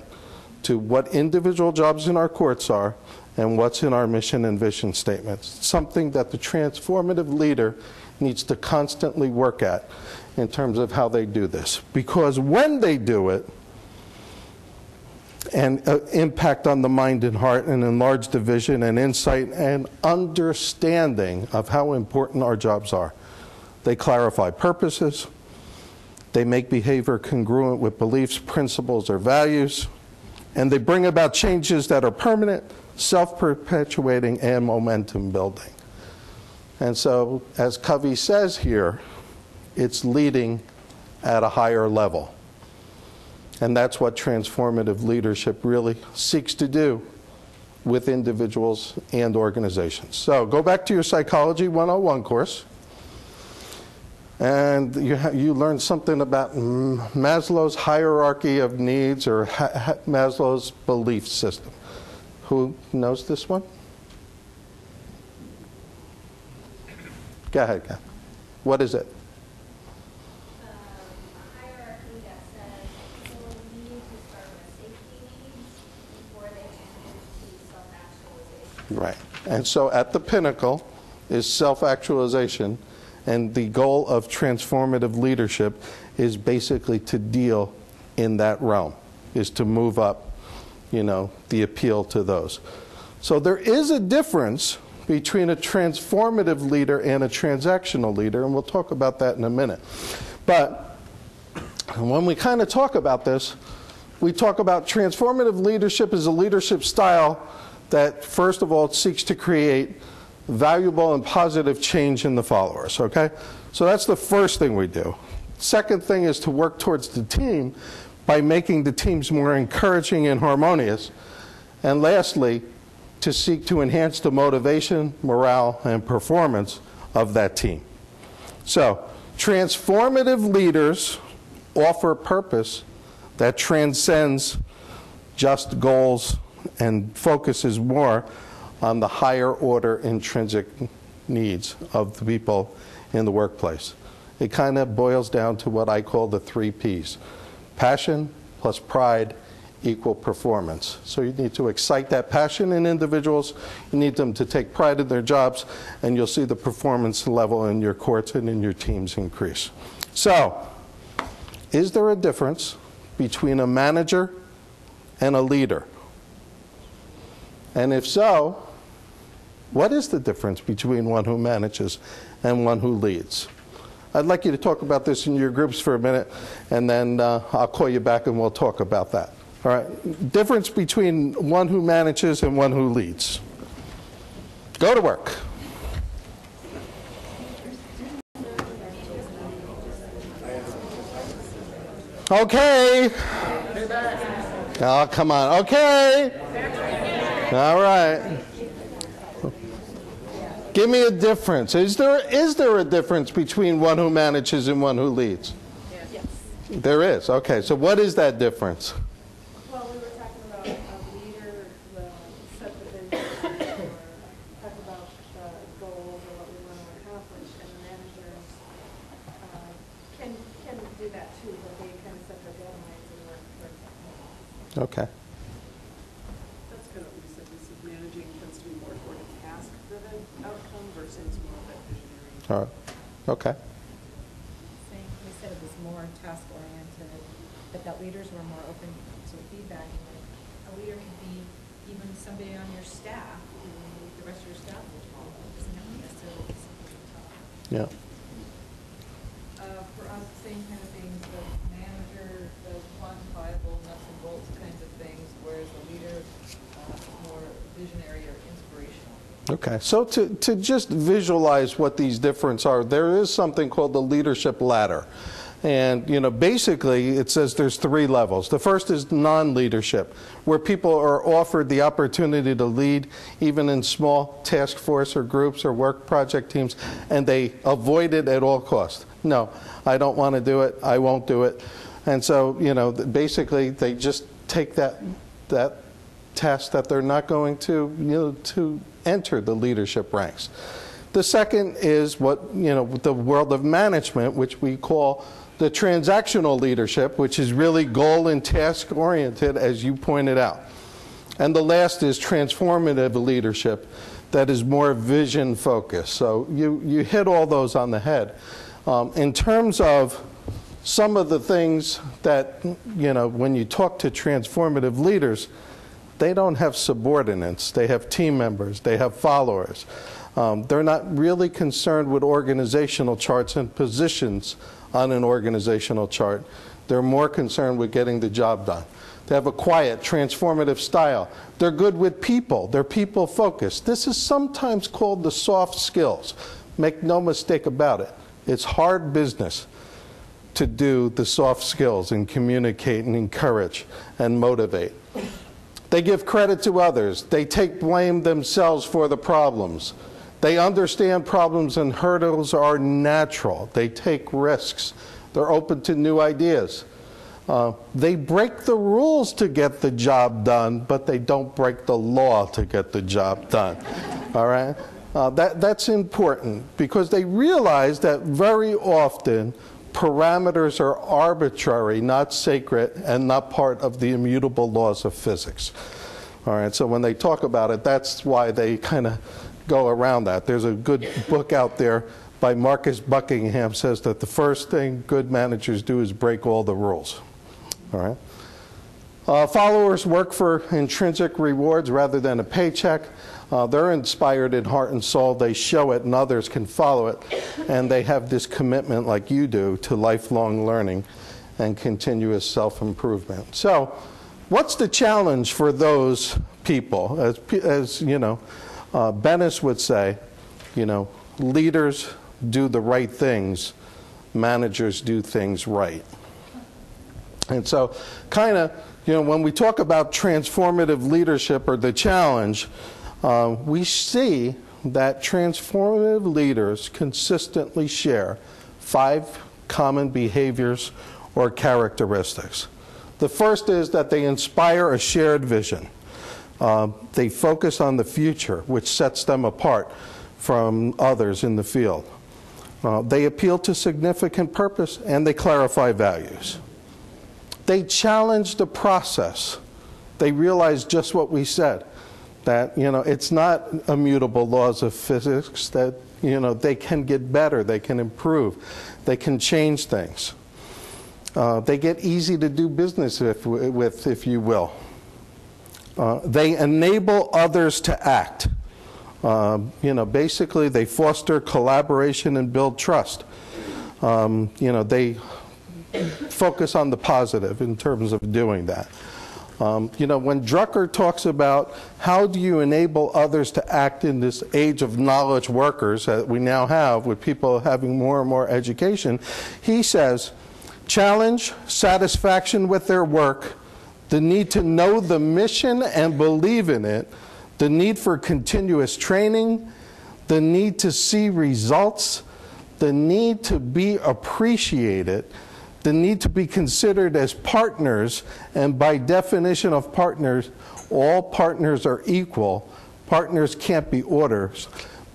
Speaker 2: to what individual jobs in our courts are and what's in our mission and vision statements. Something that the transformative leader needs to constantly work at in terms of how they do this. Because when they do it, and impact on the mind and heart and enlarge the vision and insight and understanding of how important our jobs are. They clarify purposes. They make behavior congruent with beliefs, principles, or values. And they bring about changes that are permanent, self-perpetuating, and momentum building. And so, as Covey says here, it's leading at a higher level. And that's what transformative leadership really seeks to do with individuals and organizations. So go back to your Psychology 101 course. And you learned something about Maslow's hierarchy of needs or Maslow's belief system. Who knows this one? Go ahead, Kat. What is it?
Speaker 10: A hierarchy that says people need to start with safety needs before they can move to self-actualization.
Speaker 2: Right. And so at the pinnacle is self-actualization. And the goal of transformative leadership is basically to deal in that realm, is to move up, the appeal to those. So there is a difference between a transformative leader and a transactional leader, and we'll talk about that in a minute. But And when we kind of talk about this, we talk about transformative leadership as a leadership style that, first of all, seeks to create valuable and positive change in the followers, okay? So that's the first thing we do. Second thing is to work towards the team by making the teams more encouraging and harmonious. And lastly, to seek to enhance the motivation, morale, and performance of that team. So, transformative leaders offer purpose that transcends just goals and focuses more on the higher order intrinsic needs of the people in the workplace. It kind of boils down to what I call the 3 Ps. Passion plus pride equal performance. So you need to excite that passion in individuals, you need them to take pride in their jobs, and you'll see the performance level in your courts and in your teams increase. So, is there a difference between a manager and a leader? And if so, what is the difference between one who manages and one who leads? I'd like you to talk about this in your groups for a minute, and then I'll call you back and we'll talk about that. All right, difference between one who manages and one who leads. Go to work. Okay. Oh, come on. Okay. All right. Give me a difference. Is there a difference between one who manages and one who leads?
Speaker 13: Yes.
Speaker 2: There is. Okay. So what is that difference?
Speaker 13: Well, we were talking about a leader will set the vision or talk about the goals or what we want to accomplish, and managers can do that too, but they kind of set their deadlines and work towards that.
Speaker 2: Okay.
Speaker 3: That's kind of what we said. We said managing tends to be more toward a task-driven outcome versus more of that visionary.
Speaker 2: All right. Okay.
Speaker 4: We said it was more task-oriented, but that leaders were more open to feedback. And a leader could be even somebody on your staff, the rest of your staff will talk. It doesn't have to necessarily be somebody to talk.
Speaker 2: Yeah.
Speaker 12: For us, same kind of things, the manager does quantifiable nuts and bolts kinds of things, whereas the leader more visionary or inspirational.
Speaker 2: Okay, so to just visualize what these differences are, there is something called the leadership ladder. And, you know, basically it says there's 3 levels. The first is non-leadership, where people are offered the opportunity to lead even in small task force or groups or work project teams, and they avoid it at all costs. No, I don't want to do it, I won't do it. And so, you know, basically they just take that task that they're not going to, you know, to enter the leadership ranks. The second is what, you know, the world of management, which we call the transactional leadership, which is really goal and task oriented, as you pointed out. And the last is transformative leadership, that is more vision focused. So you hit all those on the head. In terms of some of the things that, you know, when you talk to transformative leaders, they don't have subordinates. They have team members. They have followers. They're not really concerned with organizational charts and positions on an organizational chart. They're more concerned with getting the job done. They have a quiet, transformative style. They're good with people. They're people-focused. This is sometimes called the soft skills. Make no mistake about it. It's hard business to do the soft skills and communicate and encourage and motivate. They give credit to others. They take blame themselves for the problems. They understand problems and hurdles are natural. They take risks. They're open to new ideas. They break the rules to get the job done, but they don't break the law to get the job done. All right? That's important because they realize that very often parameters are arbitrary, not sacred, and not part of the immutable laws of physics. All right, so when they talk about it, that's why they kind of go around that. There's a good book out there by Marcus Buckingham says that the first thing good managers do is break all the rules. All right. Followers work for intrinsic rewards rather than a paycheck. They're inspired in heart and soul. They show it and others can follow it. And they have this commitment like you do to lifelong learning and continuous self-improvement. So what's the challenge for those people? As you know, Bennis would say, you know, leaders do the right things, managers do things right. And so kind of, you know, when we talk about transformative leadership or the challenge, we see that transformative leaders consistently share 5 common behaviors or characteristics. The first is that they inspire a shared vision. They focus on the future, which sets them apart from others in the field. They appeal to significant purpose, and they clarify values. They challenge the process. They realize just what we said, that, you know, it's not immutable laws of physics, that, you know, they can get better, they can improve, they can change things. They get easy to do business with, if you will. They enable others to act. You know, basically they foster collaboration and build trust. You know, they focus on the positive in terms of doing that. You know, when Drucker talks about how do you enable others to act in this age of knowledge workers that we now have with people having more and more education, he says, challenge, satisfaction with their work, the need to know the mission and believe in it, the need for continuous training, the need to see results, the need to be appreciated, the need to be considered as partners, and by definition of partners, all partners are equal. Partners can't be orders,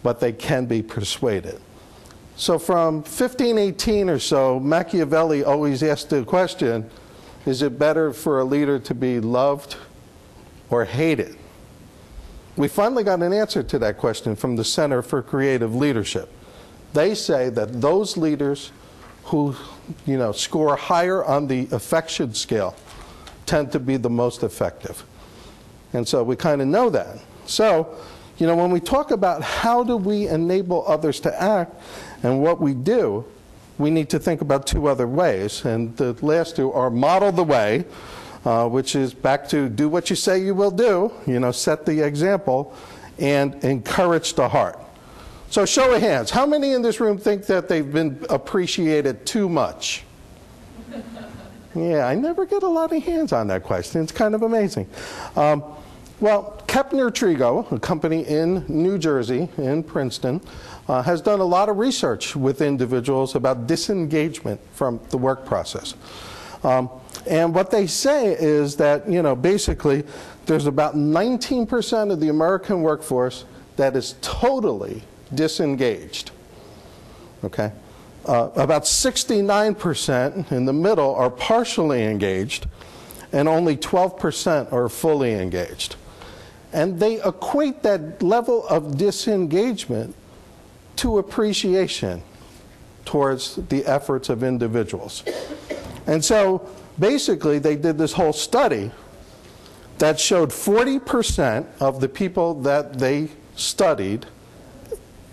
Speaker 2: but they can be persuaded. So from 1518 or so, Machiavelli always asked the question, is it better for a leader to be loved or hated? We finally got an answer to that question from the Center for Creative Leadership. They say that those leaders who, you know, score higher on the affection scale tend to be the most effective. And so we kind of know that. So, you know, when we talk about how do we enable others to act and what we do, we need to think about 2 other ways. And the last 2 are model the way, which is back to do what you say you will do, you know, set the example, and encourage the heart. So show of hands, how many in this room think that they've been appreciated too much? Yeah, I never get a lot of hands on that question. It's kind of amazing. Well, Kepner Trigo, a company in New Jersey, in Princeton, has done a lot of research with individuals about disengagement from the work process. And what they say is that, you know, basically there's about 19% of the American workforce that is totally disengaged. Okay? About 69% in the middle are partially engaged, and only 12% are fully engaged. And they equate that level of disengagement to appreciation towards the efforts of individuals. And so basically they did this whole study that showed 40% of the people that they studied,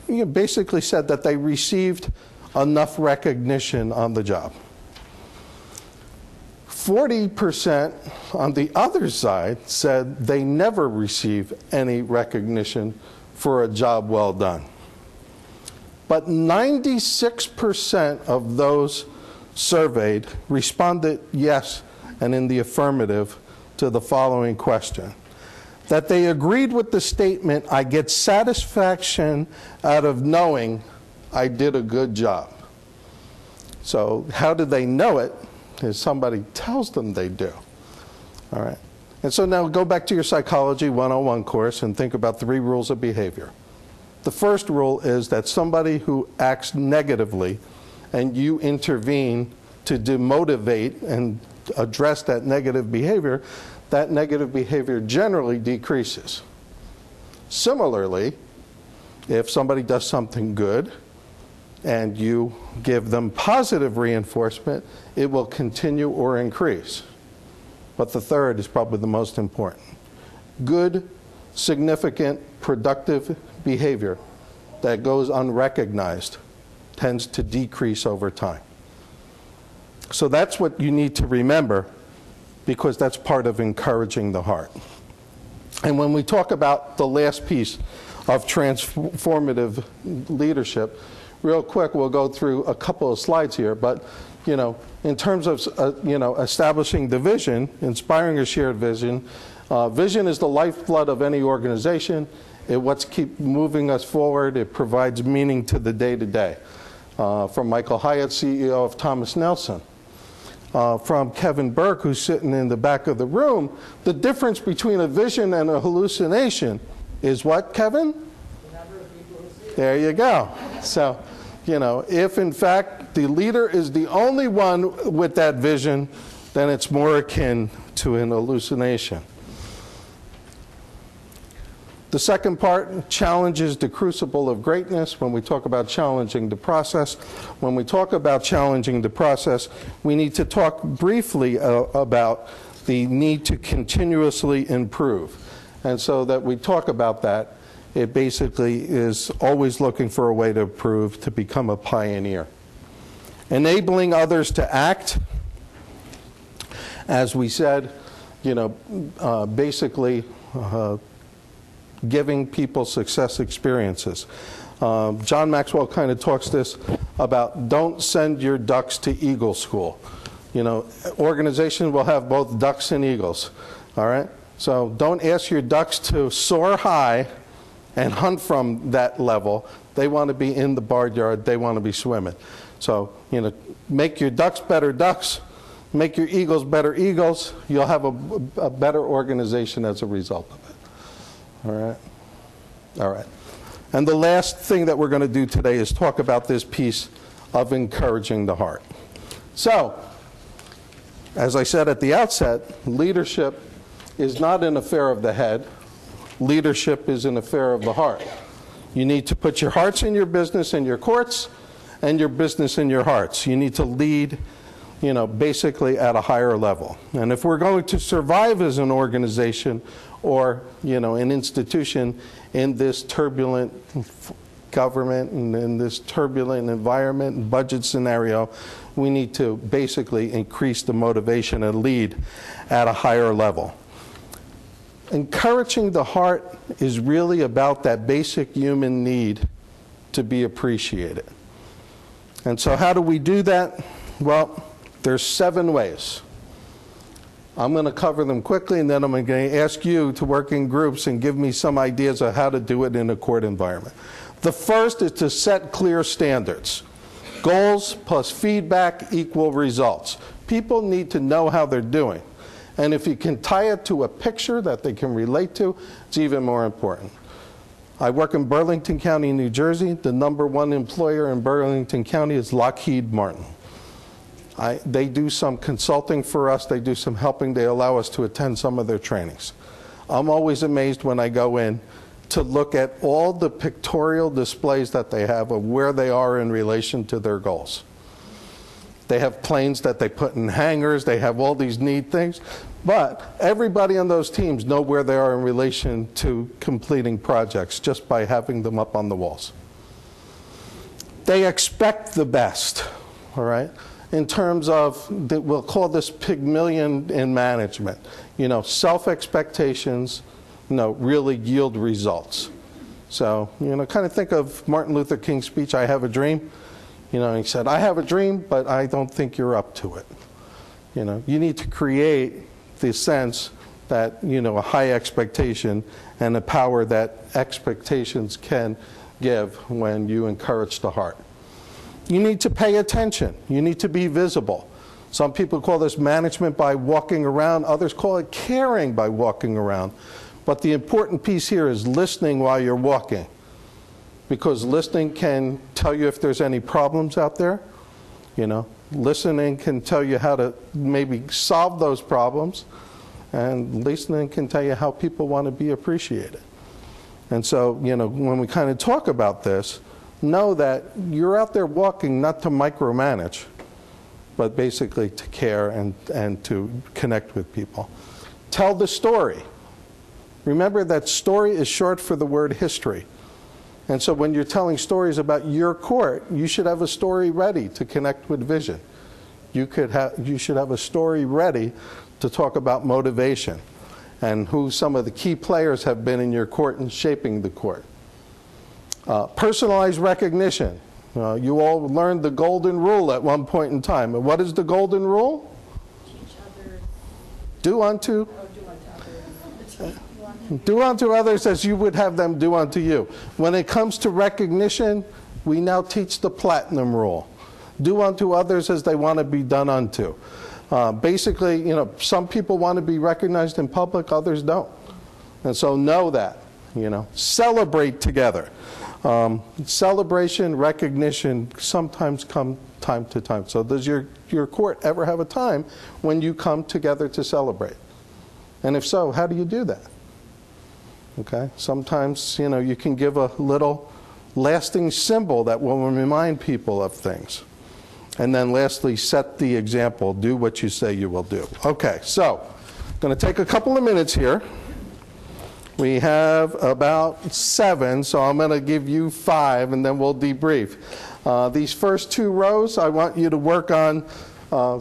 Speaker 2: you know, basically said that they received enough recognition on the job. 40% on the other side said they never receive any recognition for a job well done. But 96% of those surveyed responded yes and in the affirmative to the following question: that they agreed with the statement, I get satisfaction out of knowing I did a good job. So how do they know it? Is somebody tells them they do. All right. And so now go back to your Psychology 101 course and think about 3 rules of behavior. The first rule is that somebody who acts negatively and you intervene to demotivate and address that negative behavior generally decreases. Similarly, if somebody does something good and you give them positive reinforcement, it will continue or increase. But the third is probably the most important. Good, significant, productive behavior that goes unrecognized tends to decrease over time. So that's what you need to remember, because that's part of encouraging the heart. And when we talk about the last piece of transformative leadership, real quick, we'll go through a couple of slides here, but in terms of establishing the vision, inspiring a shared vision, vision is the lifeblood of any organization. It what's keep moving us forward. It provides meaning to the day-to-day. From Michael Hyatt, CEO of Thomas Nelson. From Kevin Burke, who's sitting in the back of the room, the difference between a vision and a hallucination is what, Kevin? There you go. So, if in fact the leader is the only one with that vision, then it's more akin to an hallucination. The second part challenges the crucible of greatness. When we talk about challenging the process, when we talk about challenging the process, we need to talk briefly about the need to continuously improve. And so that we talk about that, it basically is always looking for a way to improve, to become a pioneer. Enabling others to act, as we said, basically giving people success experiences. John Maxwell kind of talks this about don't send your ducks to eagle school. Organizations will have both ducks and eagles, all right? So don't ask your ducks to soar high and hunt from that level. They want to be in the barnyard. They want to be swimming. So, make your ducks better ducks. Make your eagles better eagles. You'll have a better organization as a result of it. All right? All right. And the last thing that we're going to do today is talk about this piece of encouraging the heart. So, as I said at the outset, leadership is not an affair of the head. Leadership is an affair of the heart. You need to put your hearts in your business and your courts, and your business in your hearts. You need to lead, basically at a higher level. And if we're going to survive as an organization or, an institution in this turbulent government and in this turbulent environment and budget scenario, we need to basically increase the motivation and lead at a higher level. Encouraging the heart is really about that basic human need to be appreciated. And so how do we do that? Well, there's 7 ways. I'm going to cover them quickly, and then I'm going to ask you to work in groups and give me some ideas of how to do it in a court environment. The first is to set clear standards. Goals plus feedback equal results. People need to know how they're doing. And if you can tie it to a picture that they can relate to, it's even more important. I work in Burlington County, New Jersey. The #1 employer in Burlington County is Lockheed Martin. They do some consulting for us. They do some helping. They allow us to attend some of their trainings. I'm always amazed when I go in to look at all the pictorial displays that they have of where they are in relation to their goals. They have planes that they put in hangars. They have all these neat things. But everybody on those teams know where they are in relation to completing projects just by having them up on the walls. They expect the best, all right? In terms of, we'll call this Pygmalion in management. Self-expectations, really yield results. So, kind of think of Martin Luther King's speech, I Have a Dream. He said, I have a dream, but I don't think you're up to it. You need to create the sense that, a high expectation and the power that expectations can give when you encourage the heart. You need to pay attention. You need to be visible. Some people call this management by walking around. Others call it caring by walking around. But the important piece here is listening while you're walking. Because listening can tell you if there's any problems out there. Listening can tell you how to maybe solve those problems. And listening can tell you how people want to be appreciated. And so, when we kind of talk about this, know that you're out there walking not to micromanage, but basically to care and to connect with people. Tell the story. Remember that story is short for the word history. And so when you're telling stories about your court, you should have a story ready to connect with vision. you should have a story ready to talk about motivation and who some of the key players have been in your court and shaping the court. Personalized recognition. You all learned the golden rule at one point in time. And what is the golden rule?
Speaker 4: Teach others.
Speaker 2: Do unto?
Speaker 4: Oh, do unto others.
Speaker 2: Do unto others as you would have them do unto you. When it comes to recognition, we now teach the platinum rule. Do unto others as they want to be done unto. Basically, some people want to be recognized in public, others don't. And so know that, Celebrate together. Celebration, recognition sometimes come time to time. So does your court ever have a time when you come together to celebrate? And if so, how do you do that? Okay, sometimes, you can give a little lasting symbol that will remind people of things. And then lastly, set the example. Do what you say you will do. Okay, so I'm going to take a couple of minutes here. We have about 7, so I'm going to give you 5, and then we'll debrief. These first 2 rows, I want you to work on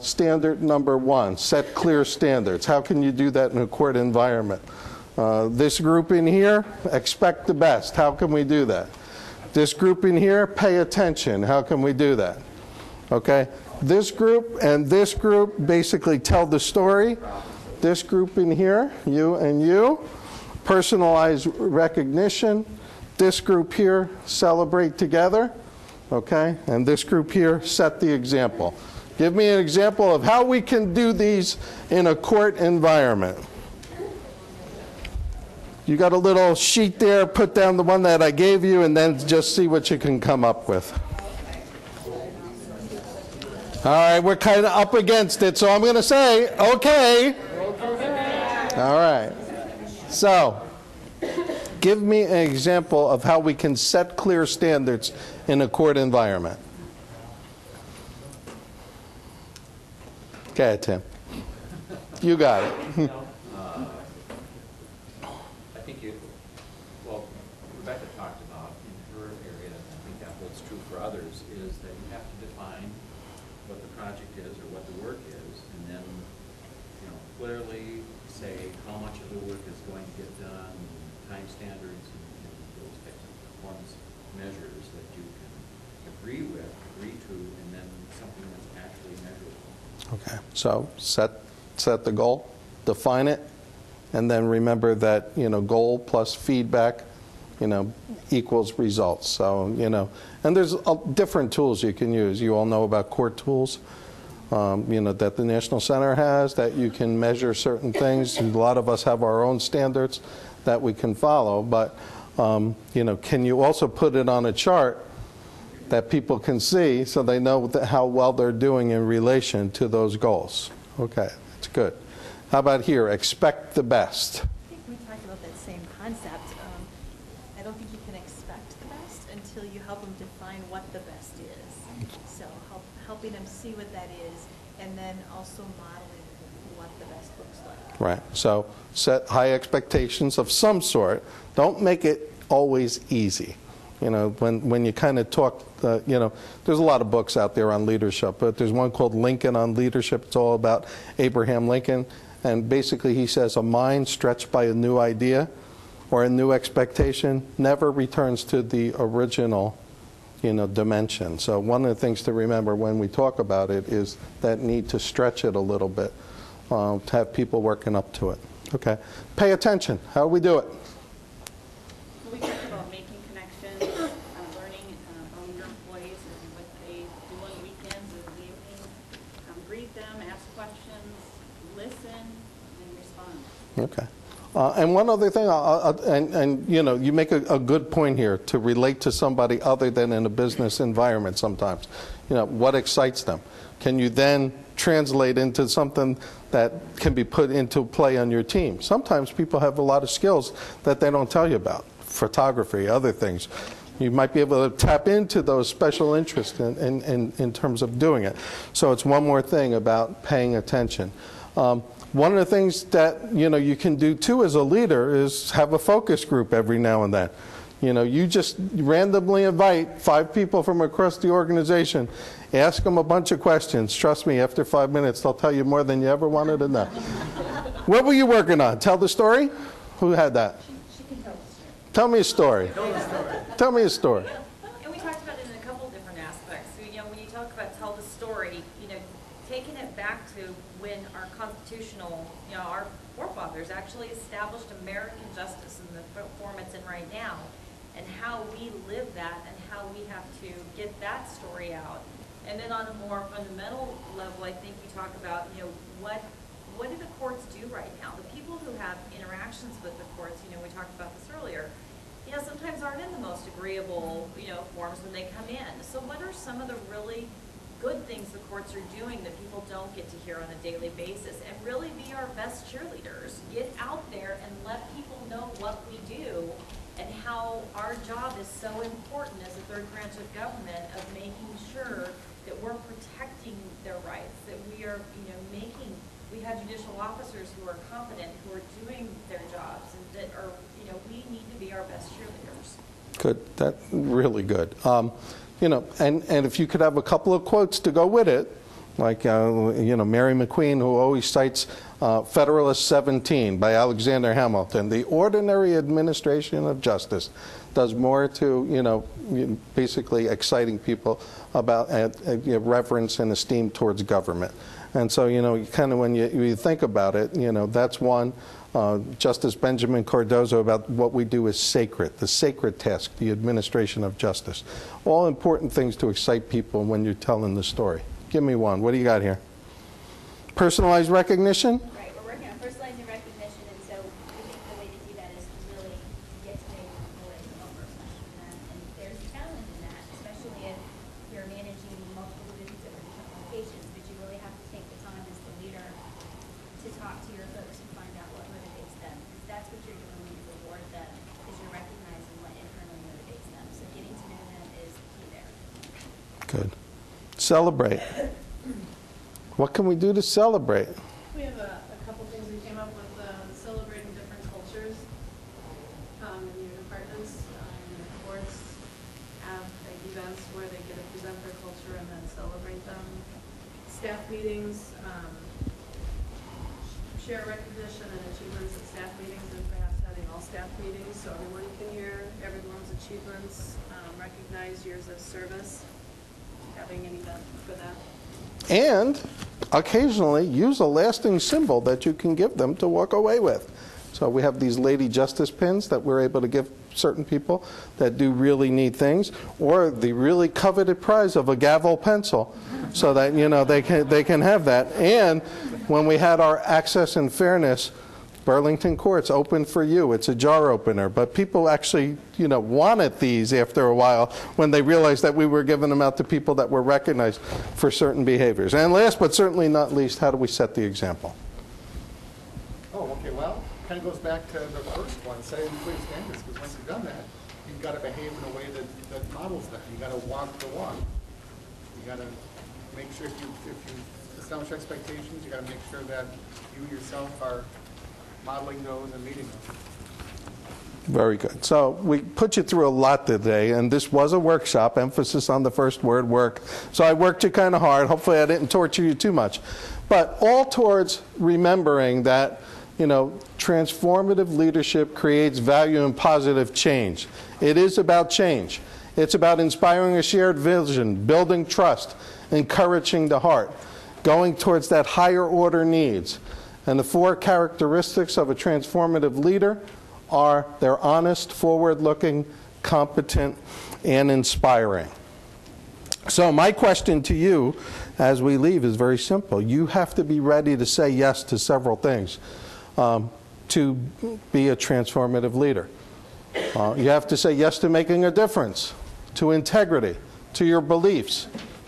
Speaker 2: standard number 1, set clear standards. How can you do that in a court environment? This group in here, expect the best. How can we do that? This group in here, pay attention. How can we do that? Okay? This group and this group basically tell the story. This group in here, you and you, personalized recognition. This group here, celebrate together. Okay? And this group here, set the example. Give me an example of how we can do these in a court environment. You got a little sheet there, put down the one that I gave you, and then just see what you can come up with. All right, we're kind of up against it, so I'm going to say, okay. All right. So, give me an example of how we can set clear standards in a court environment. Okay, Tim. You got it.
Speaker 8: I think Rebecca talked about in her area, and I think that holds true for others, is that you have to define what the project is or what the work is, and then, clearly say how much of the work is going to get done, time standards, and those types of performance measures that you can agree to, and then something that's actually measurable.
Speaker 2: Okay, so set the goal, define it, and then remember that, goal plus feedback, equals results. So, and there's different tools you can use. You all know about court tools, that the National Center has, that you can measure certain things. A lot of us have our own standards that we can follow, but, can you also put it on a chart that people can see so they know how well they're doing in relation to those goals? Okay, that's good. How about here? Expect the best.
Speaker 4: I think we talked about that same concept. I don't think you can expect the best until you help them define what the best is. So helping them see what that is, and then also modeling what the best looks like.
Speaker 2: Right. So set high expectations of some sort. Don't make it always easy. When you kind of talk, there's a lot of books out there on leadership, but there's one called Lincoln on Leadership. It's all about Abraham Lincoln. And basically he says a mind stretched by a new idea or a new expectation never returns to the original, dimension. So one of the things to remember when we talk about it is that need to stretch it a little bit, to have people working up to it. Okay. Pay attention. How do we do it?
Speaker 14: We talked about making connections, learning from your employees and what they do on weekends and evenings. Greet them, ask questions, listen, and respond.
Speaker 2: Okay. And one other thing, you make a good point here to relate to somebody other than in a business environment sometimes. What excites them? Can you then translate into something that can be put into play on your team? Sometimes people have a lot of skills that they don't tell you about. Photography, other things. You might be able to tap into those special interests in terms of doing it. So it's one more thing about paying attention. One of the things that you can do too as a leader is have a focus group every now and then. You know, you just randomly invite 5 people from across the organization, ask them a bunch of questions. Trust me, after 5 minutes, they'll tell you more than you ever wanted to know. What were you working on? Tell the story? Who had that?
Speaker 14: She can tell the story.
Speaker 2: Tell me a story. Tell me a story.
Speaker 15: And we talked about it in a couple different aspects. So, you know, when you talk about tell the story, you know, taking it back to when our constitutional, you know, our forefathers actually established American justice in the form it's in right now, and how we live that and how we have to get that story out. And then on a more fundamental level, I think we talk about, you know, what do the courts do right now? The people who have interactions with the courts, you know, we talked about this earlier, you know, sometimes aren't in the most agreeable, you know, forms when they come in. So what are some of the really good things the courts are doing that people don't get to hear on a daily basis? And really be our best cheerleaders. Get out there and let people know what we do and how our job is so important as a third branch of government of making sure that we're protecting their rights, that we are, you know, we have judicial officers who are competent, who are doing their jobs, and that are, you know, we need to be our best cheerleaders.
Speaker 2: Good. That's really good. You know, and if you could have a couple of quotes to go with it, like, you know, Mary McQueen, who always cites Federalist 17 by Alexander Hamilton, the ordinary administration of justice does more to, you know, basically exciting people about reverence and esteem towards government. And so, you know, kind of when you think about it, you know, that's one. Justice Benjamin Cardozo about what we do is sacred, the sacred task, the administration of justice. All important things to excite people when you're telling the story. Give me one. What do you got here? Personalized recognition?
Speaker 10: Right, we're working on personalizing recognition, and so we think the way to do that is to really get to know what a person is. And there's a challenge in that, especially if you're managing multiple divisions at different locations, but you really have to take the time as the leader to talk to your folks and find out what motivates them. Because that's what you're doing when you reward them, is you're recognizing what internally motivates them. So getting to know them is key there.
Speaker 2: Good. Celebrate. What can we do to celebrate?
Speaker 13: We have a couple things we came up with, celebrating different cultures in your departments. Your boards have like events where they get to present their culture and then celebrate them. Staff meetings, share recognition and achievements at staff meetings, and perhaps having all staff meetings so everyone can hear everyone's achievements, recognize years of service, having an event for that.
Speaker 2: And occasionally use a lasting symbol that you can give them to walk away with. So we have these Lady Justice pins that we're able to give certain people that do really neat things, or the really coveted prize of a gavel pencil, so that, you know, they can have that. And when we had our Access and Fairness Burlington Courts open for you, it's a jar opener, but people actually, you know, wanted these after a while when they realized that we were giving them out to people that were recognized for certain behaviors. And last but certainly not least, how do we set the example?
Speaker 9: Oh, okay, well, kind of goes back to the first one, setting clear standards, because once you've done that, you've got to behave in a way that models that. You've got to walk the walk. You've got to make sure if you establish expectations, you've got to make sure that you yourself are modeling those and meeting those.
Speaker 2: Very good. So we put you through a lot today, and this was a workshop, emphasis on the first word, work. So I worked you kind of hard. Hopefully I didn't torture you too much. But all towards remembering that, you know, transformative leadership creates value and positive change. It is about change. It's about inspiring a shared vision, building trust, encouraging the heart, going towards that higher order needs. And the 4 characteristics of a transformative leader are they're honest, forward-looking, competent, and inspiring. So my question to you as we leave is very simple. You have to be ready to say yes to several things to be a transformative leader. You have to say yes to making a difference, to integrity, to your beliefs,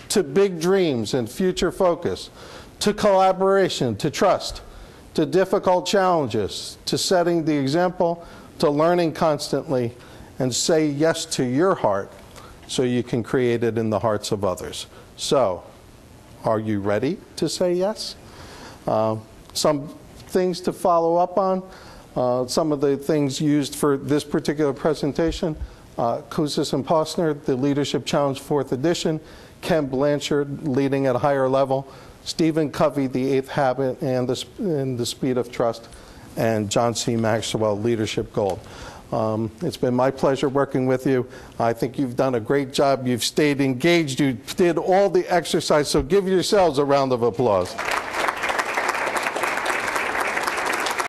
Speaker 2: to big dreams and future focus, to collaboration, to trust, to difficult challenges, to setting the example, to learning constantly, and say yes to your heart so you can create it in the hearts of others. So, are you ready to say yes? Some things to follow up on. Some of the things used for this particular presentation. Kouzes and Posner, the Leadership Challenge 4th edition, Ken Blanchard, Leading at a Higher Level, Stephen Covey, The 8th Habit and the Speed of Trust, and John C. Maxwell, Leadership Gold. It's been my pleasure working with you. I think you've done a great job. You've stayed engaged. You did all the exercise, so give yourselves a round of applause.